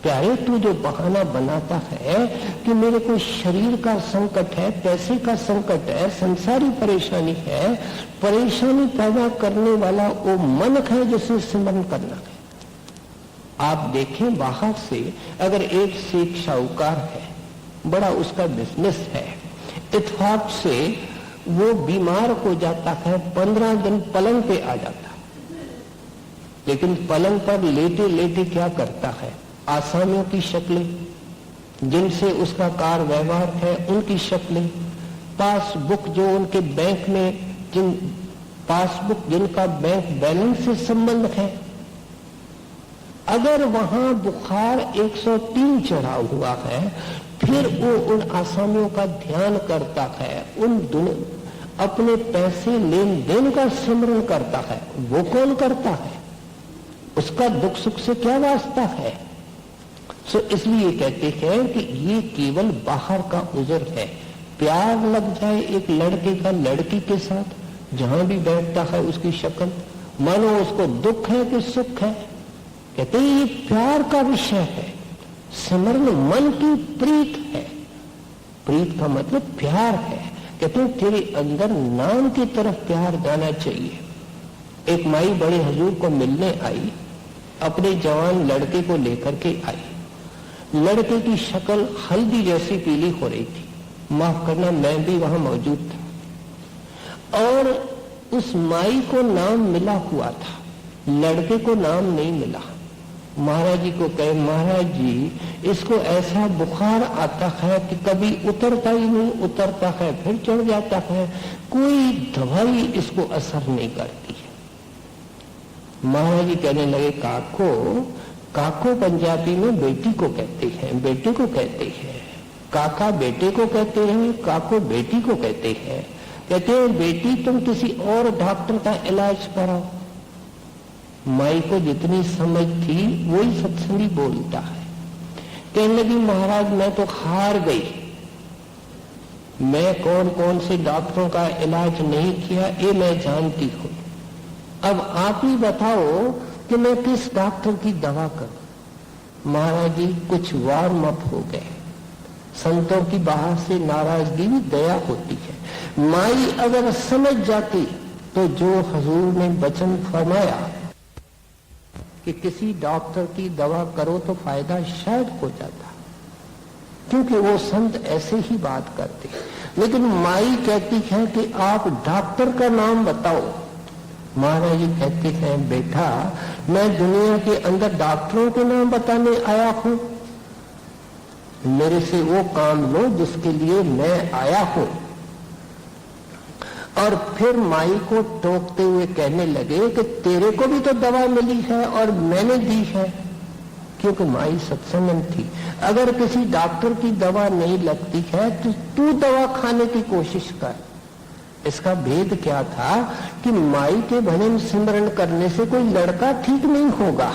प्यारे तू जो बहाना बनाता है कि मेरे को शरीर का संकट है, पैसे का संकट है, संसारी परेशानी है, परेशानी पैदा करने वाला वो मन है जिसे सिमरन करना है। आप देखें बाहर से अगर एक से एक शाहूकार है, बड़ा उसका बिजनेस है, इत्तेफाक से वो बीमार हो जाता है, 15 दिन पलंग पे आ जाता है, लेकिन पलंग पर लेटे लेटे क्या करता है? आसामियों की शक्लें, जिनसे उसका कार व्यवहार है उनकी शक्लें, पासबुक जो उनके बैंक में, जिन पासबुक जिनका बैंक बैलेंस से संबंध है, अगर वहां बुखार 103 चढ़ा हुआ है, फिर वो उन आसामियों का ध्यान करता है, अपने पैसे लेन देन का सिमरन करता है। वो कौन करता है? उसका दुख सुख से क्या वास्ता है? सो इसलिए कहते हैं कि ये केवल बाहर का उज़र है। प्यार लग जाए एक लड़के का लड़की के साथ, जहां भी बैठता है उसकी शक्ल, मानो उसको दुख है कि सुख है। कहते हैं ये प्यार का विषय है, सिमरन मन की प्रीत है। प्रीत का मतलब प्यार है। कहते हैं तेरे अंदर नाम की तरफ प्यार जाना चाहिए। एक माई बड़े हुजूर को मिलने आई, अपने जवान लड़के को लेकर के आई। लड़के की शक्ल हल्दी जैसी पीली हो रही थी, माफ करना मैं भी वहां मौजूद था, और उस माई को नाम मिला हुआ था, लड़के को नाम नहीं मिला। महाराज जी को कहे, महाराज जी इसको ऐसा बुखार आता है कि कभी उतरता ही नहीं, उतरता है फिर चढ़ जाता है, कोई दवाई इसको असर नहीं करती है। महाराज जी कहने लगे, काको, काको पंजाबी में बेटी को कहते हैं, बेटे को कहते हैं, काका बेटे को कहते हैं, काको बेटी को कहते हैं। कहते हैं बेटी तुम किसी और डॉक्टर का इलाज कराओ। माई को जितनी समझ थी वही सत्संगी बोलता है। कहने लगी महाराज मैं तो हार गई, मैं कौन कौन से डॉक्टरों का इलाज नहीं किया ये मैं जानती हूं। अब आप ही बताओ कि मैं किस डॉक्टर की दवा करूं। महाराज जी कुछ वार्म अप हो गए। संतों की बाहर से नाराजगी भी दया होती है। माई अगर समझ जाती तो जो हुजूर ने वचन फरमाया कि किसी डॉक्टर की दवा करो तो फायदा शायद हो जाता, क्योंकि वो संत ऐसे ही बात करते। लेकिन माई कहती है कि आप डॉक्टर का नाम बताओ। महाराज जी कहते हैं बेटा मैं दुनिया के अंदर डॉक्टरों के नाम बताने आया हूं, मेरे से वो काम लो जिसके लिए मैं आया हूं। और फिर माई को टोकते हुए कहने लगे कि तेरे को भी तो दवा मिली है और मैंने दी है, क्योंकि माई सत्संगन थी। अगर किसी डॉक्टर की दवा नहीं लगती है तो तू दवा खाने की कोशिश कर। इसका भेद क्या था कि माई के भजन सिमरन करने से कोई लड़का ठीक नहीं होगा।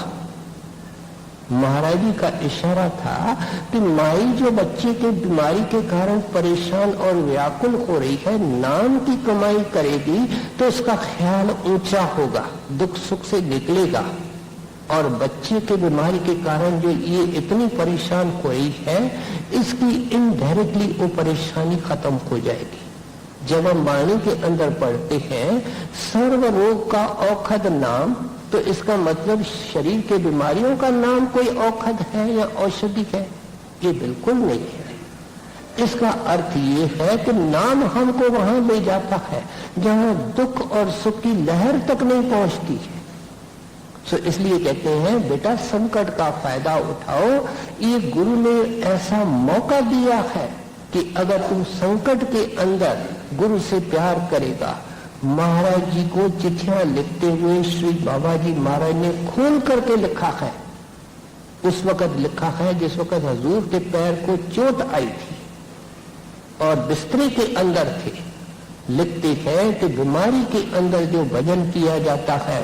महाराज जी का इशारा था कि माई जो बच्चे के बीमारी के कारण परेशान और व्याकुल हो रही है, नाम की कमाई करेगी तो उसका ख्याल ऊंचा होगा, दुख सुख से निकलेगा, और बच्चे के बीमारी के कारण जो ये इतनी परेशान हो रही है इसकी इनडायरेक्टली वो परेशानी खत्म हो जाएगी। जब हम वाणी के अंदर पढ़ते हैं सर्व रोग का औखद नाम तो इसका मतलब शरीर के बीमारियों का नाम कोई औषध है या औषधि है? ये बिल्कुल नहीं है। इसका अर्थ ये है कि नाम हमको वहां ले जाता है जहां दुख और सुख की लहर तक नहीं पहुंचती है। तो इसलिए कहते हैं बेटा संकट का फायदा उठाओ। ये गुरु ने ऐसा मौका दिया है कि अगर तुम संकट के अंदर गुरु से प्यार करेगा। महाराज जी को चिट्ठियां लिखते हुए श्री बाबा जी महाराज ने खोल करके लिखा है। उस वक्त लिखा है जिस वक्त हजूर के पैर को चोट आई थी और बिस्तरे के अंदर थे। लिखते हैं कि बीमारी के अंदर जो भजन किया जाता है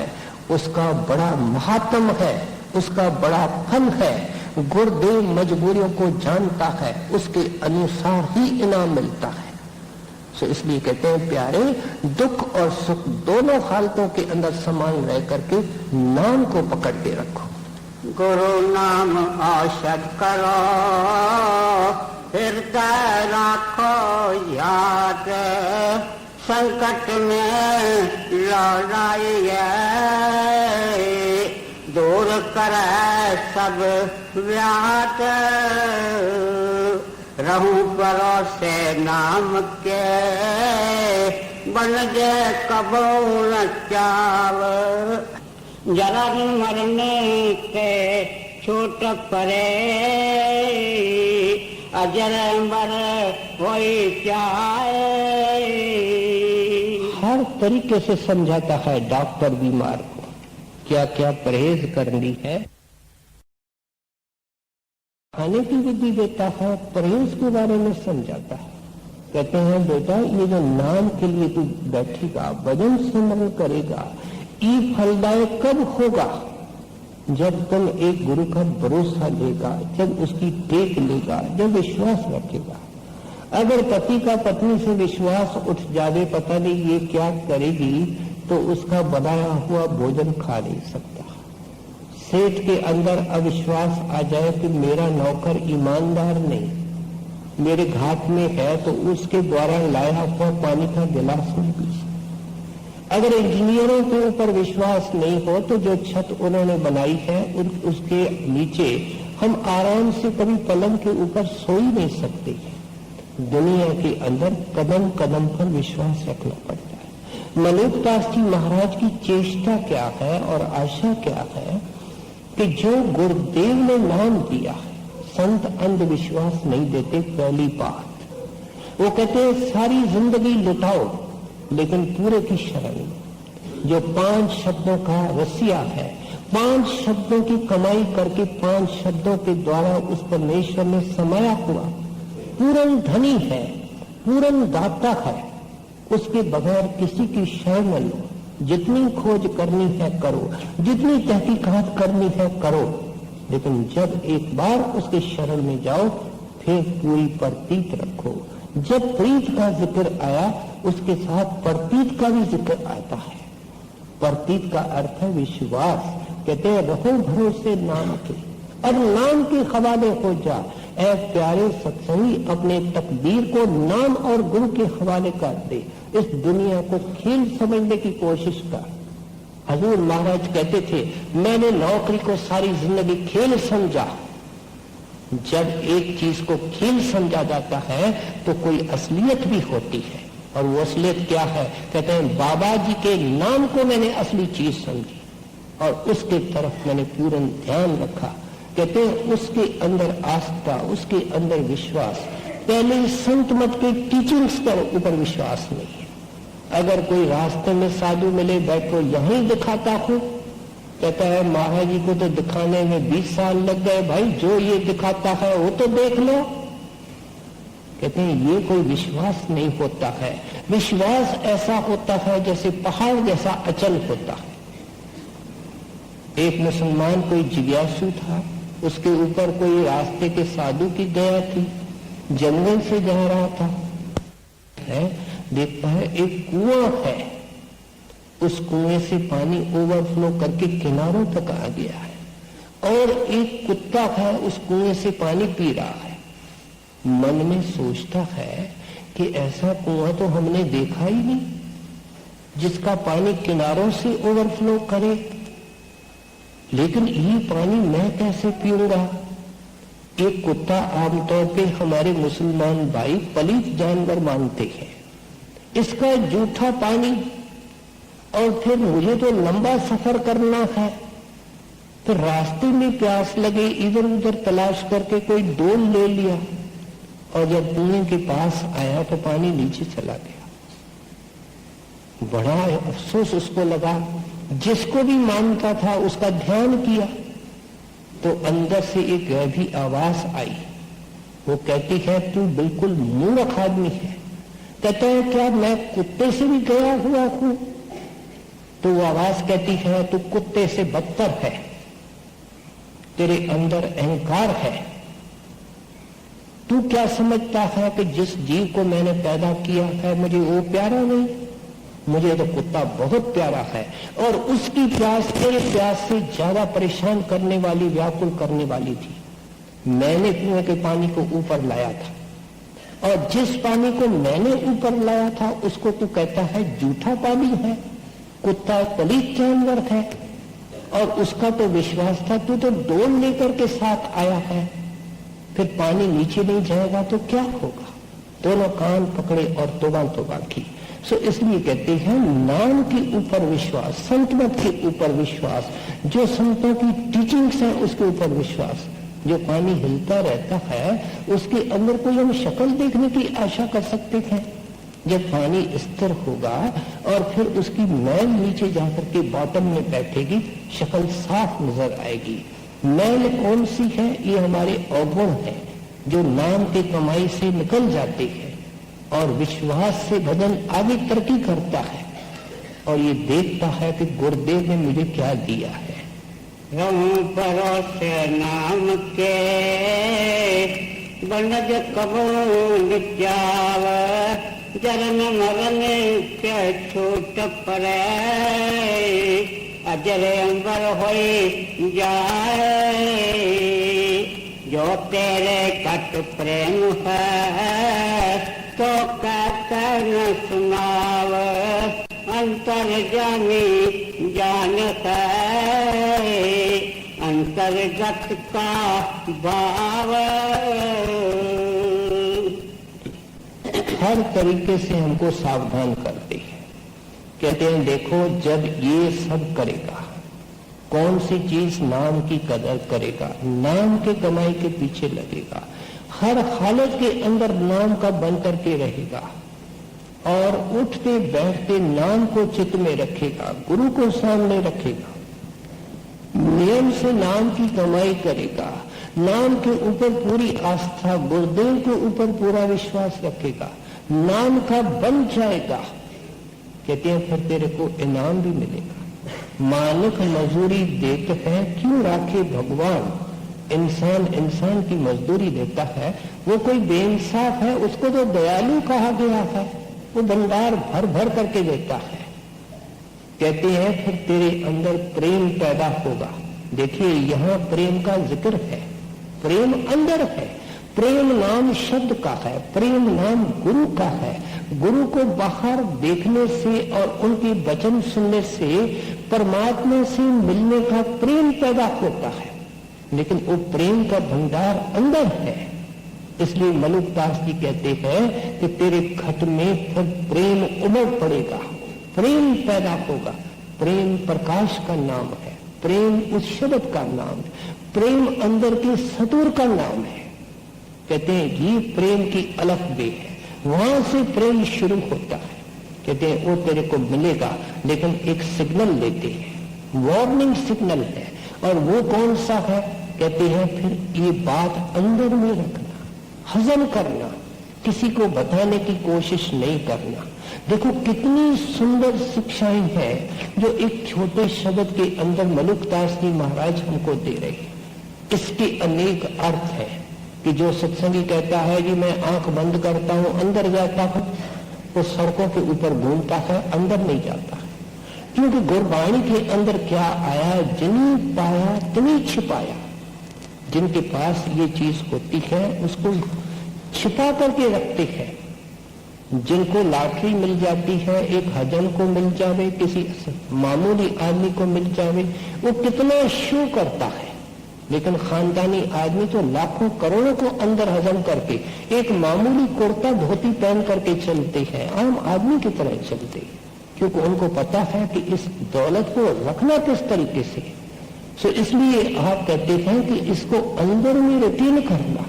उसका बड़ा महात्म है, उसका बड़ा फल है। गुरुदेव मजबूरियों को जानता है, उसके अनुसार ही इनाम मिलता है। तो इसलिए कहते हैं प्यारे, दुख और सुख दोनों हालतों के अंदर समान रह करके नाम को पकड़ के रखो। गुरु नाम औषध करो, हृदय राखो याद, संकट में लौटाइए, दूर करे सब व्याध, रहूं परोसे नाम के, बन जे कबो न चाव, जरा मरने के छूट परे, अजर मर कोई चाहे। हर तरीके से समझाता है डॉक्टर बीमार को, क्या क्या परहेज करनी है। खाने की विधि देता है, परहेज के बारे में समझाता है। कहते हैं बेटा ये जो नाम के लिए तू बैठेगा, भजन सिमरन करेगा, ये फलदायक कब होगा? जब तुम एक गुरु का भरोसा लेगा, जब उसकी टेक लेगा, जब विश्वास रखेगा। अगर पति का पत्नी से विश्वास उठ जावे, पता नहीं ये क्या करेगी, तो उसका बनाया हुआ भोजन खा नहीं सकता। सेठ के अंदर अविश्वास आ जाए कि मेरा नौकर ईमानदार नहीं, मेरे घाट में है, तो उसके द्वारा लाया हुआ पानी का गिलास नहीं पी सकता। अगर इंजीनियरों के ऊपर विश्वास नहीं हो तो जो छत उन्होंने बनाई है उसके नीचे हम आराम से कभी पलंग के ऊपर सो ही नहीं सकते। दुनिया के अंदर कदम कदम पर विश्वास रखना पड़ता है। मलिकदास जी महाराज की चेष्टा क्या है और आशा क्या है कि जो गुरुदेव ने नाम दिया है, संत अंधविश्वास नहीं देते। पहली बात वो कहते हैं सारी जिंदगी लुटाओ लेकिन पूरे की शरण में। जो 5 शब्दों का रसिया है, 5 शब्दों की कमाई करके 5 शब्दों के द्वारा उस परमेश्वर में समाया हुआ पूर्ण धनी है, पूर्ण दाता है, उसके बगैर किसी की शरण न लो। जितनी खोज करनी है करो, जितनी तहकीकात करनी है करो, लेकिन जब एक बार उसके शरण में जाओ फिर पूरी प्रतीत रखो। जब प्रीत का जिक्र आया उसके साथ प्रतीत का भी जिक्र आता है। प्रतीत का अर्थ है विश्वास। कहते हैं रहो भरोसे नाम के, अब नाम के हवाले हो जा। ऐ प्यारे सत्संगी, अपने तकदीर को नाम और गुरु के हवाले कर दे। इस दुनिया को खेल समझने की कोशिश कर। हजूर महाराज कहते थे मैंने नौकरी को सारी जिंदगी खेल समझा। जब एक चीज को खेल समझा जाता है तो कोई असलियत भी होती है, और वो असलियत क्या है? कहते हैं बाबा जी के नाम को मैंने असली चीज समझी और उसके तरफ मैंने पूर्ण ध्यान रखा। कहते हैं उसके अंदर आस्था, उसके अंदर विश्वास। पहले संत मत के टीचिंग्स के ऊपर विश्वास नहीं है। अगर कोई रास्ते में साधु मिले, बैठो यहीं दिखाता हूं, कहता है महाराज जी को तो दिखाने में 20 साल लग गए। भाई जो ये दिखाता है वो तो देख लो। कहते हैं ये कोई विश्वास नहीं होता है। विश्वास ऐसा होता है जैसे पहाड़ जैसा अचल होता है। एक मुसलमान कोई जिज्ञासु था, उसके ऊपर कोई रास्ते के साधु की दया थी, जंगल से जा रहा था, देखता है एक कुआं है, उस कुएं से पानी ओवरफ्लो करके किनारों तक आ गया है और एक कुत्ता है उस कुएं से पानी पी रहा है। मन में सोचता है कि ऐसा कुआं तो हमने देखा ही नहीं जिसका पानी किनारों से ओवरफ्लो करे। लेकिन ये पानी मैं कैसे पीऊंगा? एक कुत्ता आमतौर पे हमारे मुसलमान भाई पलीत जानवर मानते हैं, इसका जूठा पानी, और फिर मुझे तो लंबा सफर करना है, तो रास्ते में प्यास लगे, इधर उधर तलाश करके कोई डोल ले लिया, और जब कुएं के पास आया तो पानी नीचे चला गया। बड़ा अफसोस उसको लगा। जिसको भी मानता था उसका ध्यान किया तो अंदर से एक गहरी आवाज आई। वो कहती है तू बिल्कुल मूर्ख आदमी है। कहता है क्या मैं कुत्ते से भी गया हुआ हूं? तो वो आवाज कहती है तू कुत्ते से बदतर है, तेरे अंदर अहंकार है। तू क्या समझता है कि जिस जीव को मैंने पैदा किया है मुझे वो प्यारा नहीं? मुझे तो कुत्ता बहुत प्यारा है, और उसकी प्यास तेरे प्यास से ज्यादा परेशान करने वाली, व्याकुल करने वाली थी। मैंने कुएं के पानी को ऊपर लाया था, और जिस पानी को मैंने ऊपर लाया था उसको तू कहता है जूठा पानी है, कुत्ता पलीत जानवर है, और उसका तो विश्वास था। तू तो डोल लेकर के साथ आया है, फिर पानी नीचे नहीं जाएगा तो क्या होगा? दोनों कान पकड़े और तौबा की। सो इसलिए कहते हैं नाम के ऊपर विश्वास, संत मत के ऊपर विश्वास, जो संतों की टीचिंग्स है उसके ऊपर विश्वास। जो पानी हिलता रहता है उसके अंदर कोई हम शक्ल देखने की आशा कर सकते हैं? जब पानी स्थिर होगा और फिर उसकी मैल नीचे जाकर के बॉटम में बैठेगी, शक्ल साफ नजर आएगी। मैल कौन सी है? ये हमारे अवगुण है जो नाम के कमाई से निकल जाते हैं, और विश्वास से भजन आगे तरक्की करता है और ये देखता है कि गुरुदेव ने मुझे क्या दिया है। रहूं परोसे नाम के बनज कबूल जाव, जरन मरन के छूट पड़े, अजर अंबर हो जाए। जो तेरे कट प्रेम है तो कहकर न सुनाव, अंतर जानी जान है, अंतर्गत का भाव। हर तरीके से हमको सावधान करते हैं। कहते हैं देखो जब ये सब करेगा, कौन सी चीज नाम की कदर करेगा, नाम के कमाई के पीछे लगेगा, हर हालत के अंदर नाम का बन करके रहेगा, और उठते बैठते नाम को चित्त में रखेगा, गुरु को सामने रखेगा, नियम से नाम की कमाई करेगा, नाम के ऊपर पूरी आस्था, गुरुदेव के ऊपर पूरा विश्वास रखेगा, नाम का बन जाएगा। कहते हैं फिर तेरे को इनाम भी मिलेगा। मालिक मजदूरी देते हैं, क्यों राखे भगवान? इंसान इंसान की मजदूरी देता है। वो कोई बेइंसाफ है, उसको तो दयालु कहा गया है, वो भंडार भर भर करके देता है। कहते हैं फिर तेरे अंदर प्रेम पैदा होगा। देखिए यहाँ प्रेम का जिक्र है, प्रेम अंदर है। प्रेम नाम शब्द का है, प्रेम नाम गुरु का है। गुरु को बाहर देखने से और उनके वचन सुनने से परमात्मा से मिलने का प्रेम पैदा होता है, लेकिन वो प्रेम का भंडार अंदर है। इसलिए मलुकदास जी कहते हैं कि तेरे खत में फिर प्रेम उमड़ पड़ेगा, प्रेम पैदा होगा। प्रेम प्रकाश का नाम है, प्रेम उस शब्द का नाम है, प्रेम अंदर के सतुर का नाम है। कहते हैं ये प्रेम की अलख बे है, वहां से प्रेम शुरू होता है। कहते हैं वो तेरे को मिलेगा, लेकिन एक सिग्नल लेते हैं, वार्निंग सिग्नल है। और वो कौन सा है? कहते हैं फिर ये बात अंदर में रखना, हजम करना, किसी को बताने की कोशिश नहीं करना। देखो कितनी सुंदर शिक्षाएं हैं जो एक छोटे शब्द के अंदर मलुकदास जी महाराज हमको दे रहे हैं। इसके अनेक अर्थ हैं कि जो सत्संगी कहता है कि मैं आंख बंद करता हूं अंदर जाता हूं, वो सड़कों के ऊपर घूमता है, अंदर नहीं जाता। क्योंकि गुरबाणी के अंदर क्या आया? जिन्हें पाया तिन्हें छिपाया। जिनके पास ये चीज होती है उसको छिपा करके रखते हैं। जिनको लॉटरी मिल जाती है, एक हजम को मिल जावे, किसी मामूली आदमी को मिल जावे, वो कितना शो करता है। लेकिन खानदानी आदमी तो लाखों करोड़ों को अंदर हजम करके एक मामूली कुर्ता धोती पहन करके चलते हैं, आम आदमी की तरह चलते हैं, क्योंकि उनको पता है कि इस दौलत को रखना किस तरीके से। सो इसलिए आप कहते हैं कि इसको अंदर में रिटेन करना,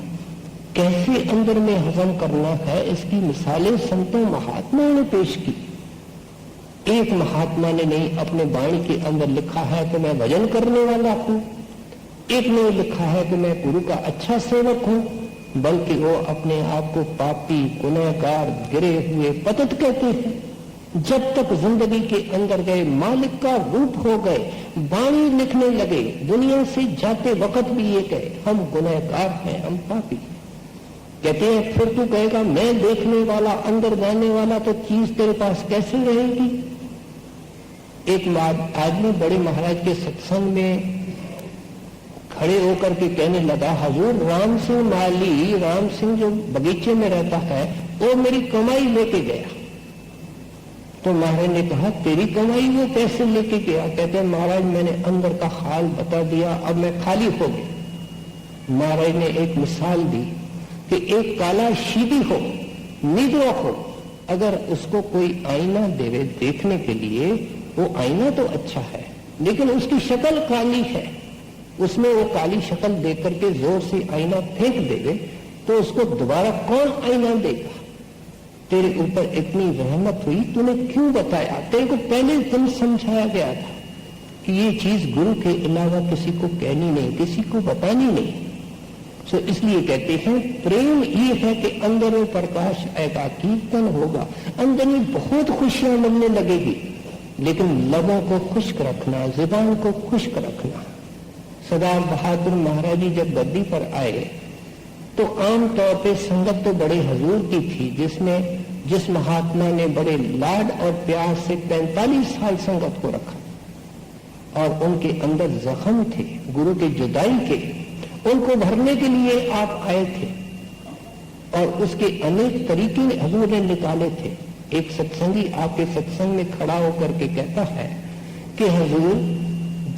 कैसे अंदर में हजम करना है, इसकी मिसालें संतों महात्माओं ने पेश की। एक महात्मा ने नहीं अपने वाणी के अंदर लिखा है कि मैं भजन करने वाला हूं, एक ने लिखा है कि मैं गुरु का अच्छा सेवक हूं, बल्कि वो अपने आप को पापी, गुनहगार, गिरे हुए पतित कहते हैं। जब तक जिंदगी के अंदर गए, मालिक का रूप हो गए, वाणी लिखने लगे, दुनिया से जाते वक्त भी ये कहे हम गुनहगार हैं, हम पापी। कहते हैं फिर तू कहेगा मैं देखने वाला, अंदर जाने वाला, तो चीज तेरे पास कैसे रहेगी। एक आदमी बड़े महाराज के सत्संग में खड़े होकर के कहने लगा, हजूर राम सिंह माली, राम सिंह जो बगीचे में रहता है, वो मेरी कमाई लेके गया। तो महाराज ने कहा तेरी कमाई वो कैसे लेके गया। कहते हैं महाराज मैंने अंदर का हाल बता दिया, अब मैं खाली हो गया। महाराज ने एक मिसाल दी कि एक काला शीदी हो, निद्रा हो, अगर उसको कोई आईना देवे देखने के लिए, वो आईना तो अच्छा है लेकिन उसकी शक्ल काली है, उसमें वो काली शक्ल देख करके जोर से आईना फेंक देवे तो उसको दोबारा कौन आईना देगा। तेरे ऊपर इतनी रहमत हुई, तूने क्यों बताया। तेरे को पहले दिन समझाया गया था कि ये चीज गुरु के अलावा किसी को कहनी नहीं, किसी को बतानी नहीं। सो इसलिए कहते हैं प्रेम ये है कि अंदर में प्रकाश आएगा, कीर्तन होगा, अंदर में बहुत खुशियां मिलने लगेगी, लेकिन लबों को खुश्क रखना, जुबान को खुश्क रखना। सरदार बहादुर महाराज जी जब गद्दी पर आए तो आम तौर पे संगत तो बड़े हजूर की थी, जिस महात्मा ने बड़े लाड और प्यार से 45 साल संगत को रखा और उनके अंदर जख्म थे गुरु के जुदाई के, उनको भरने के लिए आप आए थे और उसके अनेक तरीके हजूर ने निकाले थे। एक सत्संगी आपके सत्संग में खड़ा होकर के कहता है कि हजूर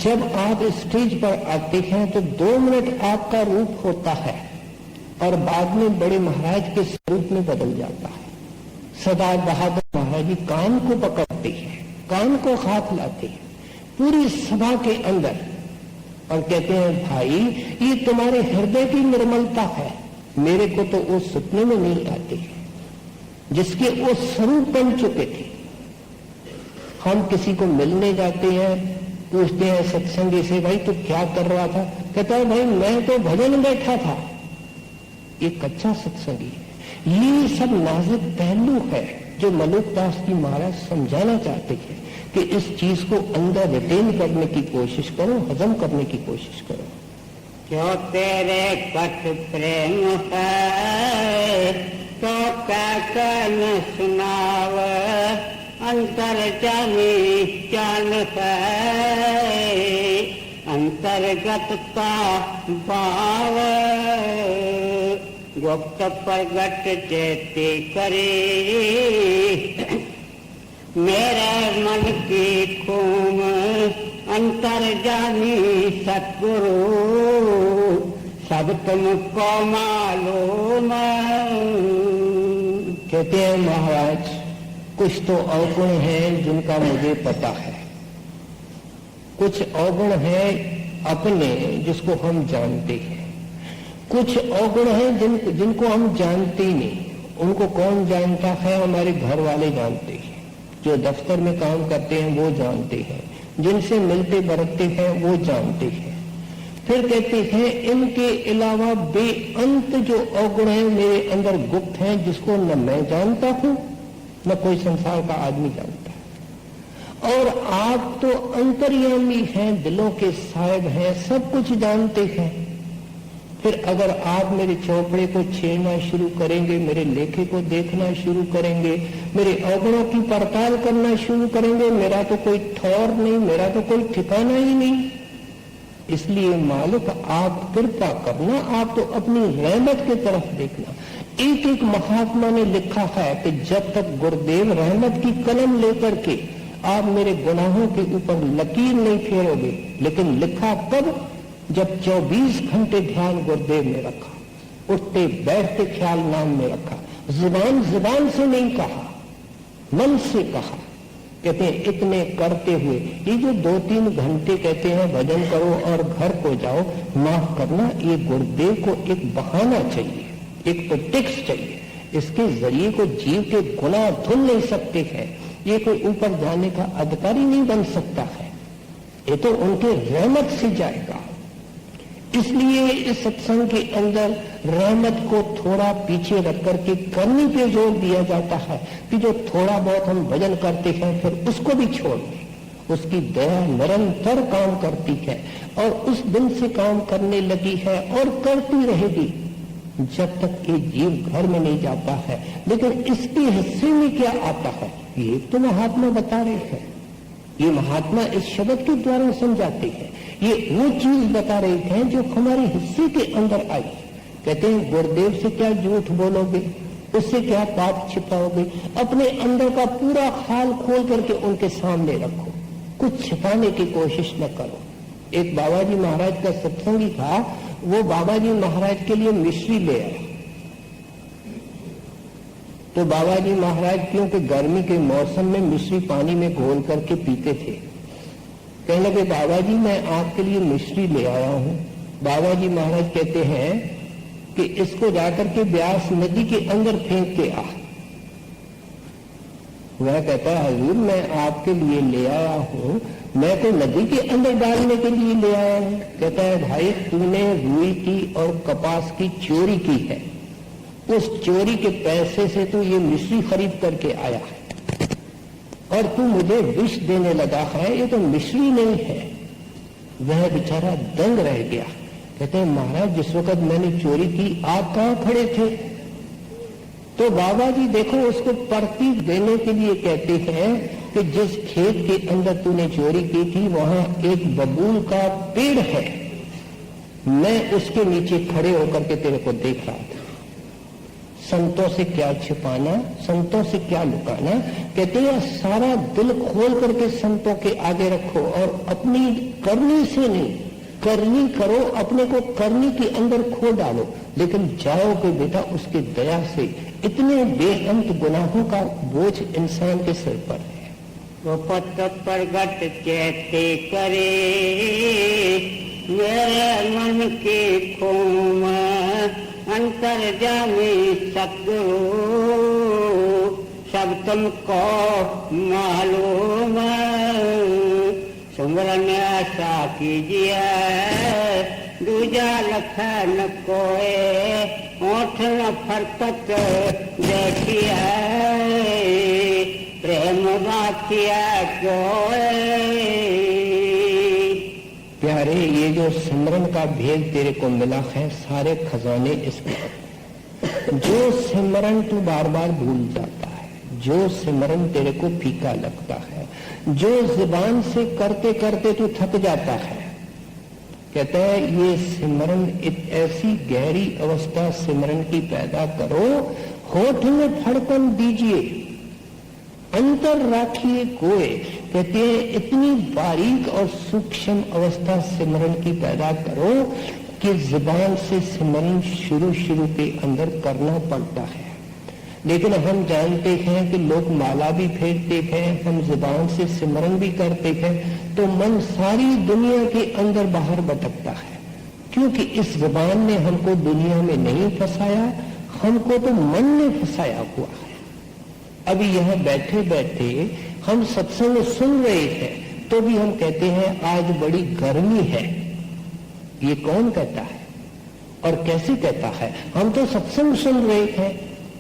जब आप स्टेज पर आते हैं तो 2 मिनट आपका रूप होता है और बाद में बड़े महाराज के स्वरूप में बदल जाता है। सरदार बहादुर महाराज जी कान को पकड़ते हैं, कान को हाथ लाते हैं पूरी सभा के अंदर और कहते हैं भाई ये तुम्हारे हृदय की निर्मलता है, मेरे को तो वो सपने में नहीं आती जिसके वो स्वरूप बन चुके थे। हम किसी को मिलने जाते हैं, पूछते हैं सत्संगी से भाई तू क्या कर रहा था, कहता है भाई मैं तो भजन बैठा था। ये कच्चा सत्संगी है। ये सब नाजुक पहलू है जो मलुकदास जी महाराज समझाना चाहते हैं कि इस चीज को अंदर रिटेन करने की कोशिश करो, हजम करने की कोशिश करो। जो तेरे कट प्रेम है तो क्या न सुनाव, अंतर जानी जान है अंतर्गत का भाव, गुप्त प्रगट चेती करे मेरे मन की खूम, अंतर जानी सतगुरु सब तुमको मालूम। कहते हैं महाराज कुछ तो अवगुण हैं जिनका मुझे पता है, कुछ अवगुण हैं अपने जिसको हम जानते हैं, कुछ अवगुण हैं जिनको हम जानते ही नहीं। उनको कौन जानता है, हमारे घर वाले जानते हैं, जो दफ्तर में काम करते हैं वो जानते हैं, जिनसे मिलते बरतते हैं वो जानते हैं। फिर कहते हैं इनके अलावा बेअंत जो अवगुण है मेरे अंदर गुप्त हैं, जिसको न मैं जानता हूं न कोई संसार का आदमी जानता है। और आप तो अंतर्यामी हैं, दिलों के साहिब हैं, सब कुछ जानते हैं। फिर अगर आप मेरे चौपड़े को छेड़ना शुरू करेंगे, मेरे लेखे को देखना शुरू करेंगे, मेरे अवगुणों की पड़ताल करना शुरू करेंगे, मेरा तो कोई ठौर नहीं, मेरा तो कोई ठिकाना ही नहीं। इसलिए मालिक आप कृपा करना, आप तो अपनी रहमत की तरफ देखना। एक एक महात्मा ने लिखा है कि जब तक गुरुदेव रहमत की कलम लेकर के आप मेरे गुनाहों के ऊपर लकीर नहीं फेरोगे, लेकिन लिखा कब? जब 24 घंटे ध्यान गुरुदेव ने रखा, उठते बैठते ख्याल नाम में रखा, जुबान से नहीं कहा, मन से कहा। कहते हैं इतने करते हुए ये जो 2-3 घंटे कहते हैं भजन करो और घर को जाओ, माफ करना, ये गुरुदेव को एक बहाना चाहिए, एक प्रेटेक्स्ट चाहिए। इसके जरिए को जीव के गुनाह धुल नहीं सकते हैं, ये कोई ऊपर जाने का अधिकारी नहीं बन सकता है, ये तो उनके रहमत से जाएगा। इसलिए इस सत्संग के अंदर रहमत को थोड़ा पीछे रख करके करनी पे जोर दिया जाता है कि जो थोड़ा बहुत हम भजन करते हैं फिर उसको भी छोड़ दें। उसकी दया निरंतर काम करती है और उस दिन से काम करने लगी है और करती रहेगी जब तक ये जीव घर में नहीं जाता है। लेकिन इसके हिस्से में क्या आता है ये तो महात्मा बता रहे हैं, ये महात्मा इस शब्द के द्वारा समझाते हैं, ये वो चीज बता रहे हैं जो हमारे हिस्से के अंदर आई। कहते हैं गुरुदेव से क्या झूठ बोलोगे, उससे क्या पाप छिपाओगे, अपने अंदर का पूरा हाल खोल करके उनके सामने रखो, कुछ छिपाने की कोशिश न करो। एक बाबा जी महाराज का सत्संगी था, वो बाबा जी महाराज के लिए मिश्री ले आया। तो बाबा जी महाराज क्योंकि गर्मी के मौसम में मिश्री पानी में घोल करके पीते थे, कहने लगे बाबा जी मैं आपके लिए मिश्री ले आया हूं। बाबा जी महाराज कहते हैं कि इसको जाकर के ब्यास नदी के अंदर फेंक के आ। वह कहता है हजूर मैं आपके लिए ले आया हूं, मैं तो नदी के अंदर डालने के लिए ले आया हूं। कहता है भाई तूने रुई की और कपास की चोरी की है, उस चोरी के पैसे से तू ये मिश्री खरीद करके आया है और तू मुझे विष देने लगा है, ये तो मिश्री नहीं है। वह बेचारा दंग रह गया। कहते हैं महाराज जिस वक्त मैंने चोरी की आप कहां खड़े थे? तो बाबा जी देखो उसको प्रतीक देने के लिए कहते हैं कि जिस खेत के अंदर तूने चोरी की थी वहां एक बबूल का पेड़ है, मैं उसके नीचे खड़े होकर के तेरे को देख रहा था। संतों से क्या छिपाना, संतों से क्या लुकाना। कहते हैं सारा दिल खोल करके संतों के आगे रखो और अपनी करनी से नहीं, करनी करो, अपने को करनी के अंदर खो डालो, लेकिन जाओगे बेटा उसकी दया से। इतने बेअंत गुनाहों का बोझ इंसान के सिर पर है। वो पत प्रगट चैते करे मेरे मन के खोम, अंतर जामे सतगुरु सब तुमको मालूम। सुमरन ऐसा कीजिए दूजा लखन कोए, ओठ न फरकत देखिए प्रेम बाखिया कोए। प्यारे ये जो सिमरन का भेद तेरे को मिला है सारे खजाने इसमें। जो सिमरन तू बार बार भूल जाता है, जो सिमरन तेरे को फीका लगता है, जो जुबान से करते करते तू थक जाता है, कहता है ये सिमरन एक ऐसी गहरी अवस्था सिमरन की पैदा करो, होठ में फड़कन दीजिए, अंतर राखिए कोय। कहते हैं इतनी बारीक और सूक्ष्म अवस्था सिमरन की पैदा करो कि जुबान से सिमरन शुरू के अंदर करना पड़ता है। लेकिन हम जानते हैं कि लोग माला भी फेरते हैं, हम जुबान से सिमरन भी करते हैं, तो मन सारी दुनिया के अंदर बाहर भटकता है, क्योंकि इस जुबान ने हमको दुनिया में नहीं फंसाया, हमको तो मन ने फंसाया हुआ है। अभी यहां बैठे बैठे हम सत्संग सुन रहे हैं तो भी हम कहते हैं आज बड़ी गर्मी है। ये कौन कहता है और कैसे कहता है? हम तो सत्संग सुन रहे हैं,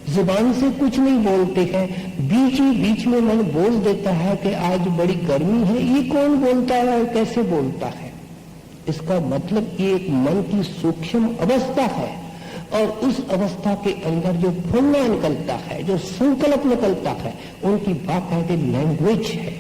जुबान से कुछ नहीं बोलते हैं, बीच ही बीच में मन बोल देता है कि आज बड़ी गर्मी है। ये कौन बोलता है और कैसे बोलता है? इसका मतलब ये एक मन की सूक्ष्म अवस्था है और उस अवस्था के अंदर जो फुलना निकलता है, जो संकल्प निकलता है, उनकी बाकायदे लैंग्वेज है।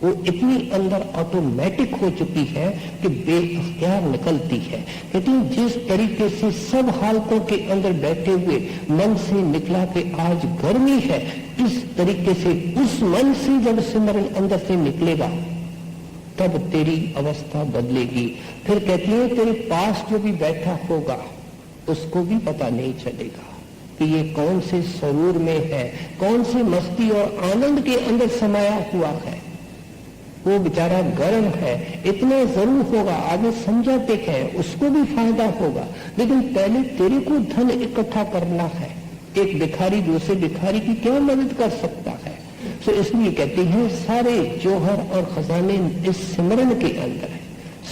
वो इतनी अंदर ऑटोमेटिक हो चुकी है कि बेअख्तियार निकलती है। लेकिन जिस तरीके से सब हालतों के अंदर बैठे हुए मन से निकला कि आज गर्मी है, इस तरीके से उस मन से जब सिमरन अंदर से निकलेगा तब तेरी अवस्था बदलेगी। फिर कहती है तेरे पास जो भी बैठा होगा उसको भी पता नहीं चलेगा कि ये कौन से सरूर में है, कौन से मस्ती और आनंद के अंदर समाया हुआ है। वो बेचारा गर्म है, इतना जरूर होगा, आगे समझाते हैं उसको भी फायदा होगा, लेकिन पहले तेरे को धन इकट्ठा करना है। एक भिखारी दूसरे भिखारी की क्या मदद कर सकता है? तो इसलिए कहती हैं सारे जौहर और खजाने इस सिमरन के अंदर है।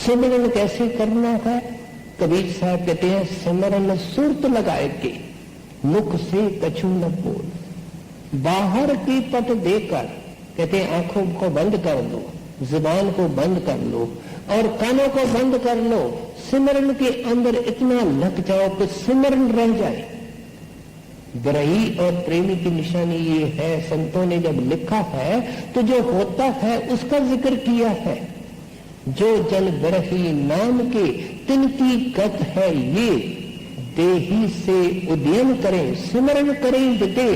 सिमरन कैसे करना है? कबीर साहब कहते हैं सिमरन सुरत लगाए के मुख से कछु न बोल, बाहर की पट देकर, कहते हैं आंखों को बंद कर लो, जुबान को बंद कर लो और कानों को बंद कर लो। सिमरन के अंदर इतना लग जाओ कि सिमरन रह जाए। विरही और प्रेमी की निशानी ये है, संतों ने जब लिखा है तो जो होता है उसका जिक्र किया है। जो जन विरही नाम के तिनकी गत है ये, देही से उदयन करें सिमरन करें विदे।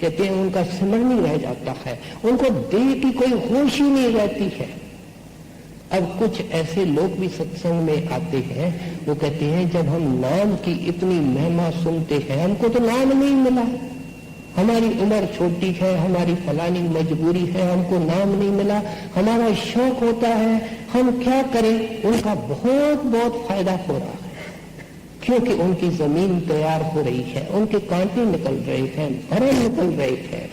कहते हैं उनका सिमरन ही रह जाता है, उनको देह की कोई होश ही नहीं रहती है। अब कुछ ऐसे लोग भी सत्संग में आते हैं, वो कहते हैं जब हम नाम की इतनी महिमा सुनते हैं, हमको तो नाम नहीं मिला, हमारी उम्र छोटी है, हमारी फलानी मजबूरी है, हमको नाम नहीं मिला, हमारा शौक होता है, हम क्या करें? उनका बहुत बहुत फायदा हो रहा है, क्योंकि उनकी जमीन तैयार हो रही है, उनके कांटे निकल रहे हैं, भरण निकल रहे हैं,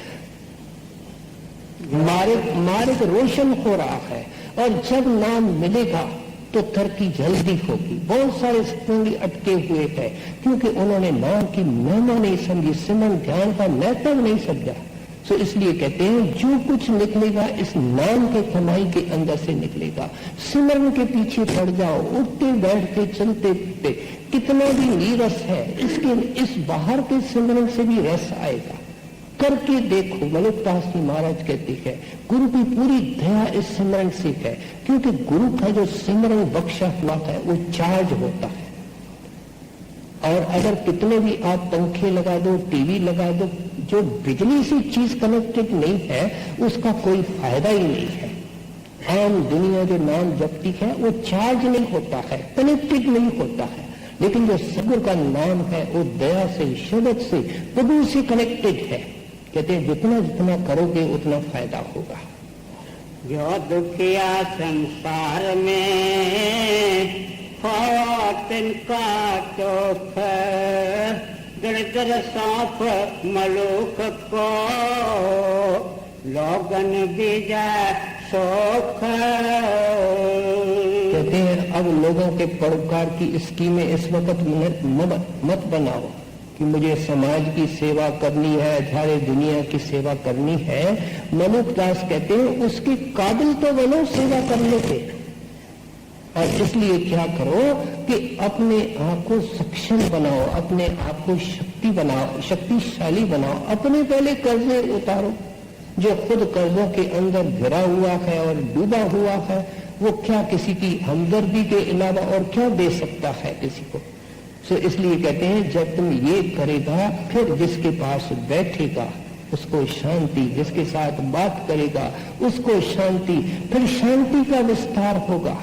मार्ग रोशन हो रहा है। और जब नाम मिलेगा तो तरक्की जल्दी होगी। बहुत सारे सत्संगी अटके हुए हैं क्योंकि उन्होंने नाम की महिमा नहीं समझी, सिमरन ध्यान का महत्व नहीं समझा। तो इसलिए कहते हैं जो कुछ निकलेगा इस नाम के कमाई के अंदर से निकलेगा। सिमरन के पीछे पड़ जाओ, उठते बैठते चलते फिरते, कितना भी नीरस है, इस बाहर के सिमरन से भी रस आएगा। करके देखो। मलिकदास जी महाराज कहते हैं गुरु की पूरी दया इस सिमरन से है, क्योंकि गुरु का जो सिमरन बख्शा हुआ है वो चार्ज होता है। और अगर कितने भी आप पंखे लगा दो, टीवी लगा दो, जो बिजली से चीज कनेक्टेड नहीं है उसका कोई फायदा ही नहीं है। आम दुनिया जो नाम जपती है वो चार्ज नहीं होता है, कनेक्टेड नहीं होता है, लेकिन जो सदगुरु का नाम है वो दया से, शब्द से, प्रभु से कनेक्टेड है। कहते हैं जितना जितना करोगे उतना फायदा होगा। जो दुखिया संसार में हो तिनका चोख, गिरगिर सौंप मलूक को लोगन बीजा सोख। कहते हैं अब लोगों के परोपकार की स्कीमें इस वक्त मत बनाओ कि मुझे समाज की सेवा करनी है, सारे दुनिया की सेवा करनी है। मनुकदास कहते हैं उसके काबिल तो बनो सेवा करने के। और इसलिए क्या करो कि अपने आप को सक्षम बनाओ, अपने आप को शक्ति बनाओ, शक्तिशाली बनाओ। अपने पहले कर्जे उतारो। जो खुद कर्जों के अंदर घिरा हुआ है और डूबा हुआ है वो क्या किसी की हमदर्दी के अलावा और क्या दे सकता है किसी को? तो इसलिए कहते हैं जब तुम ये करेगा फिर जिसके पास बैठेगा उसको शांति, जिसके साथ बात करेगा उसको शांति, फिर शांति का विस्तार होगा।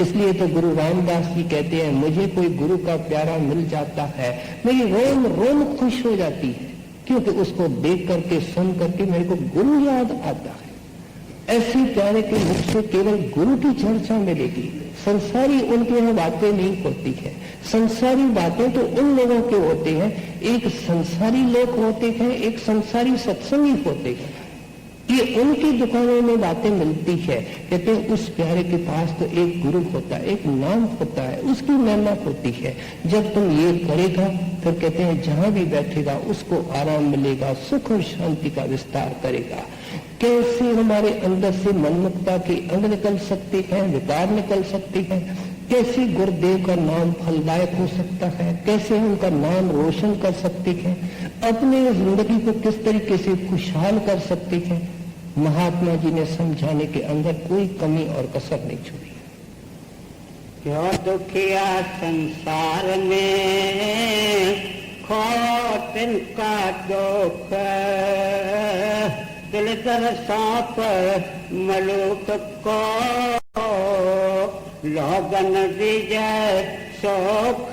इसलिए तो गुरु रामदास जी कहते हैं मुझे कोई गुरु का प्यारा मिल जाता है मेरी रोम रोम खुश हो जाती है, क्योंकि उसको देख करके सुन करके मेरे को गुरु याद आता है। ऐसे प्यारे के मुख से केवल गुरु की चर्चा मिलेगी। संसारी उनके यहाँ बातें नहीं होती है। संसारी बातें तो उन लोगों के होते हैं, एक संसारी लोग होते हैं, एक संसारी सत्संगी होते हैं। ये उनकी दुकानों में बातें मिलती है। कहते हैं उस प्यारे के पास तो एक गुरु होता है, एक नाम होता है, उसकी महिमा होती है। जब तुम ये करेगा फिर कहते हैं जहां भी बैठेगा उसको आराम मिलेगा, सुख और शांति का विस्तार करेगा। कैसे हमारे अंदर से मनमुक्ता के अंग निकल सकते हैं, विकार निकल सकते हैं, कैसे गुरुदेव का नाम फलदायक हो सकता है, कैसे उनका नाम रोशन कर सकते हैं, अपने जिंदगी को किस तरीके से खुशहाल कर सकते हैं। महात्मा जी ने समझाने के अंदर कोई कमी और कसर नहीं छोड़ी। जो दुखिया संसार में खो तिनका दुख, दिल दर सौंप मलूक को लगन दीजय सुख।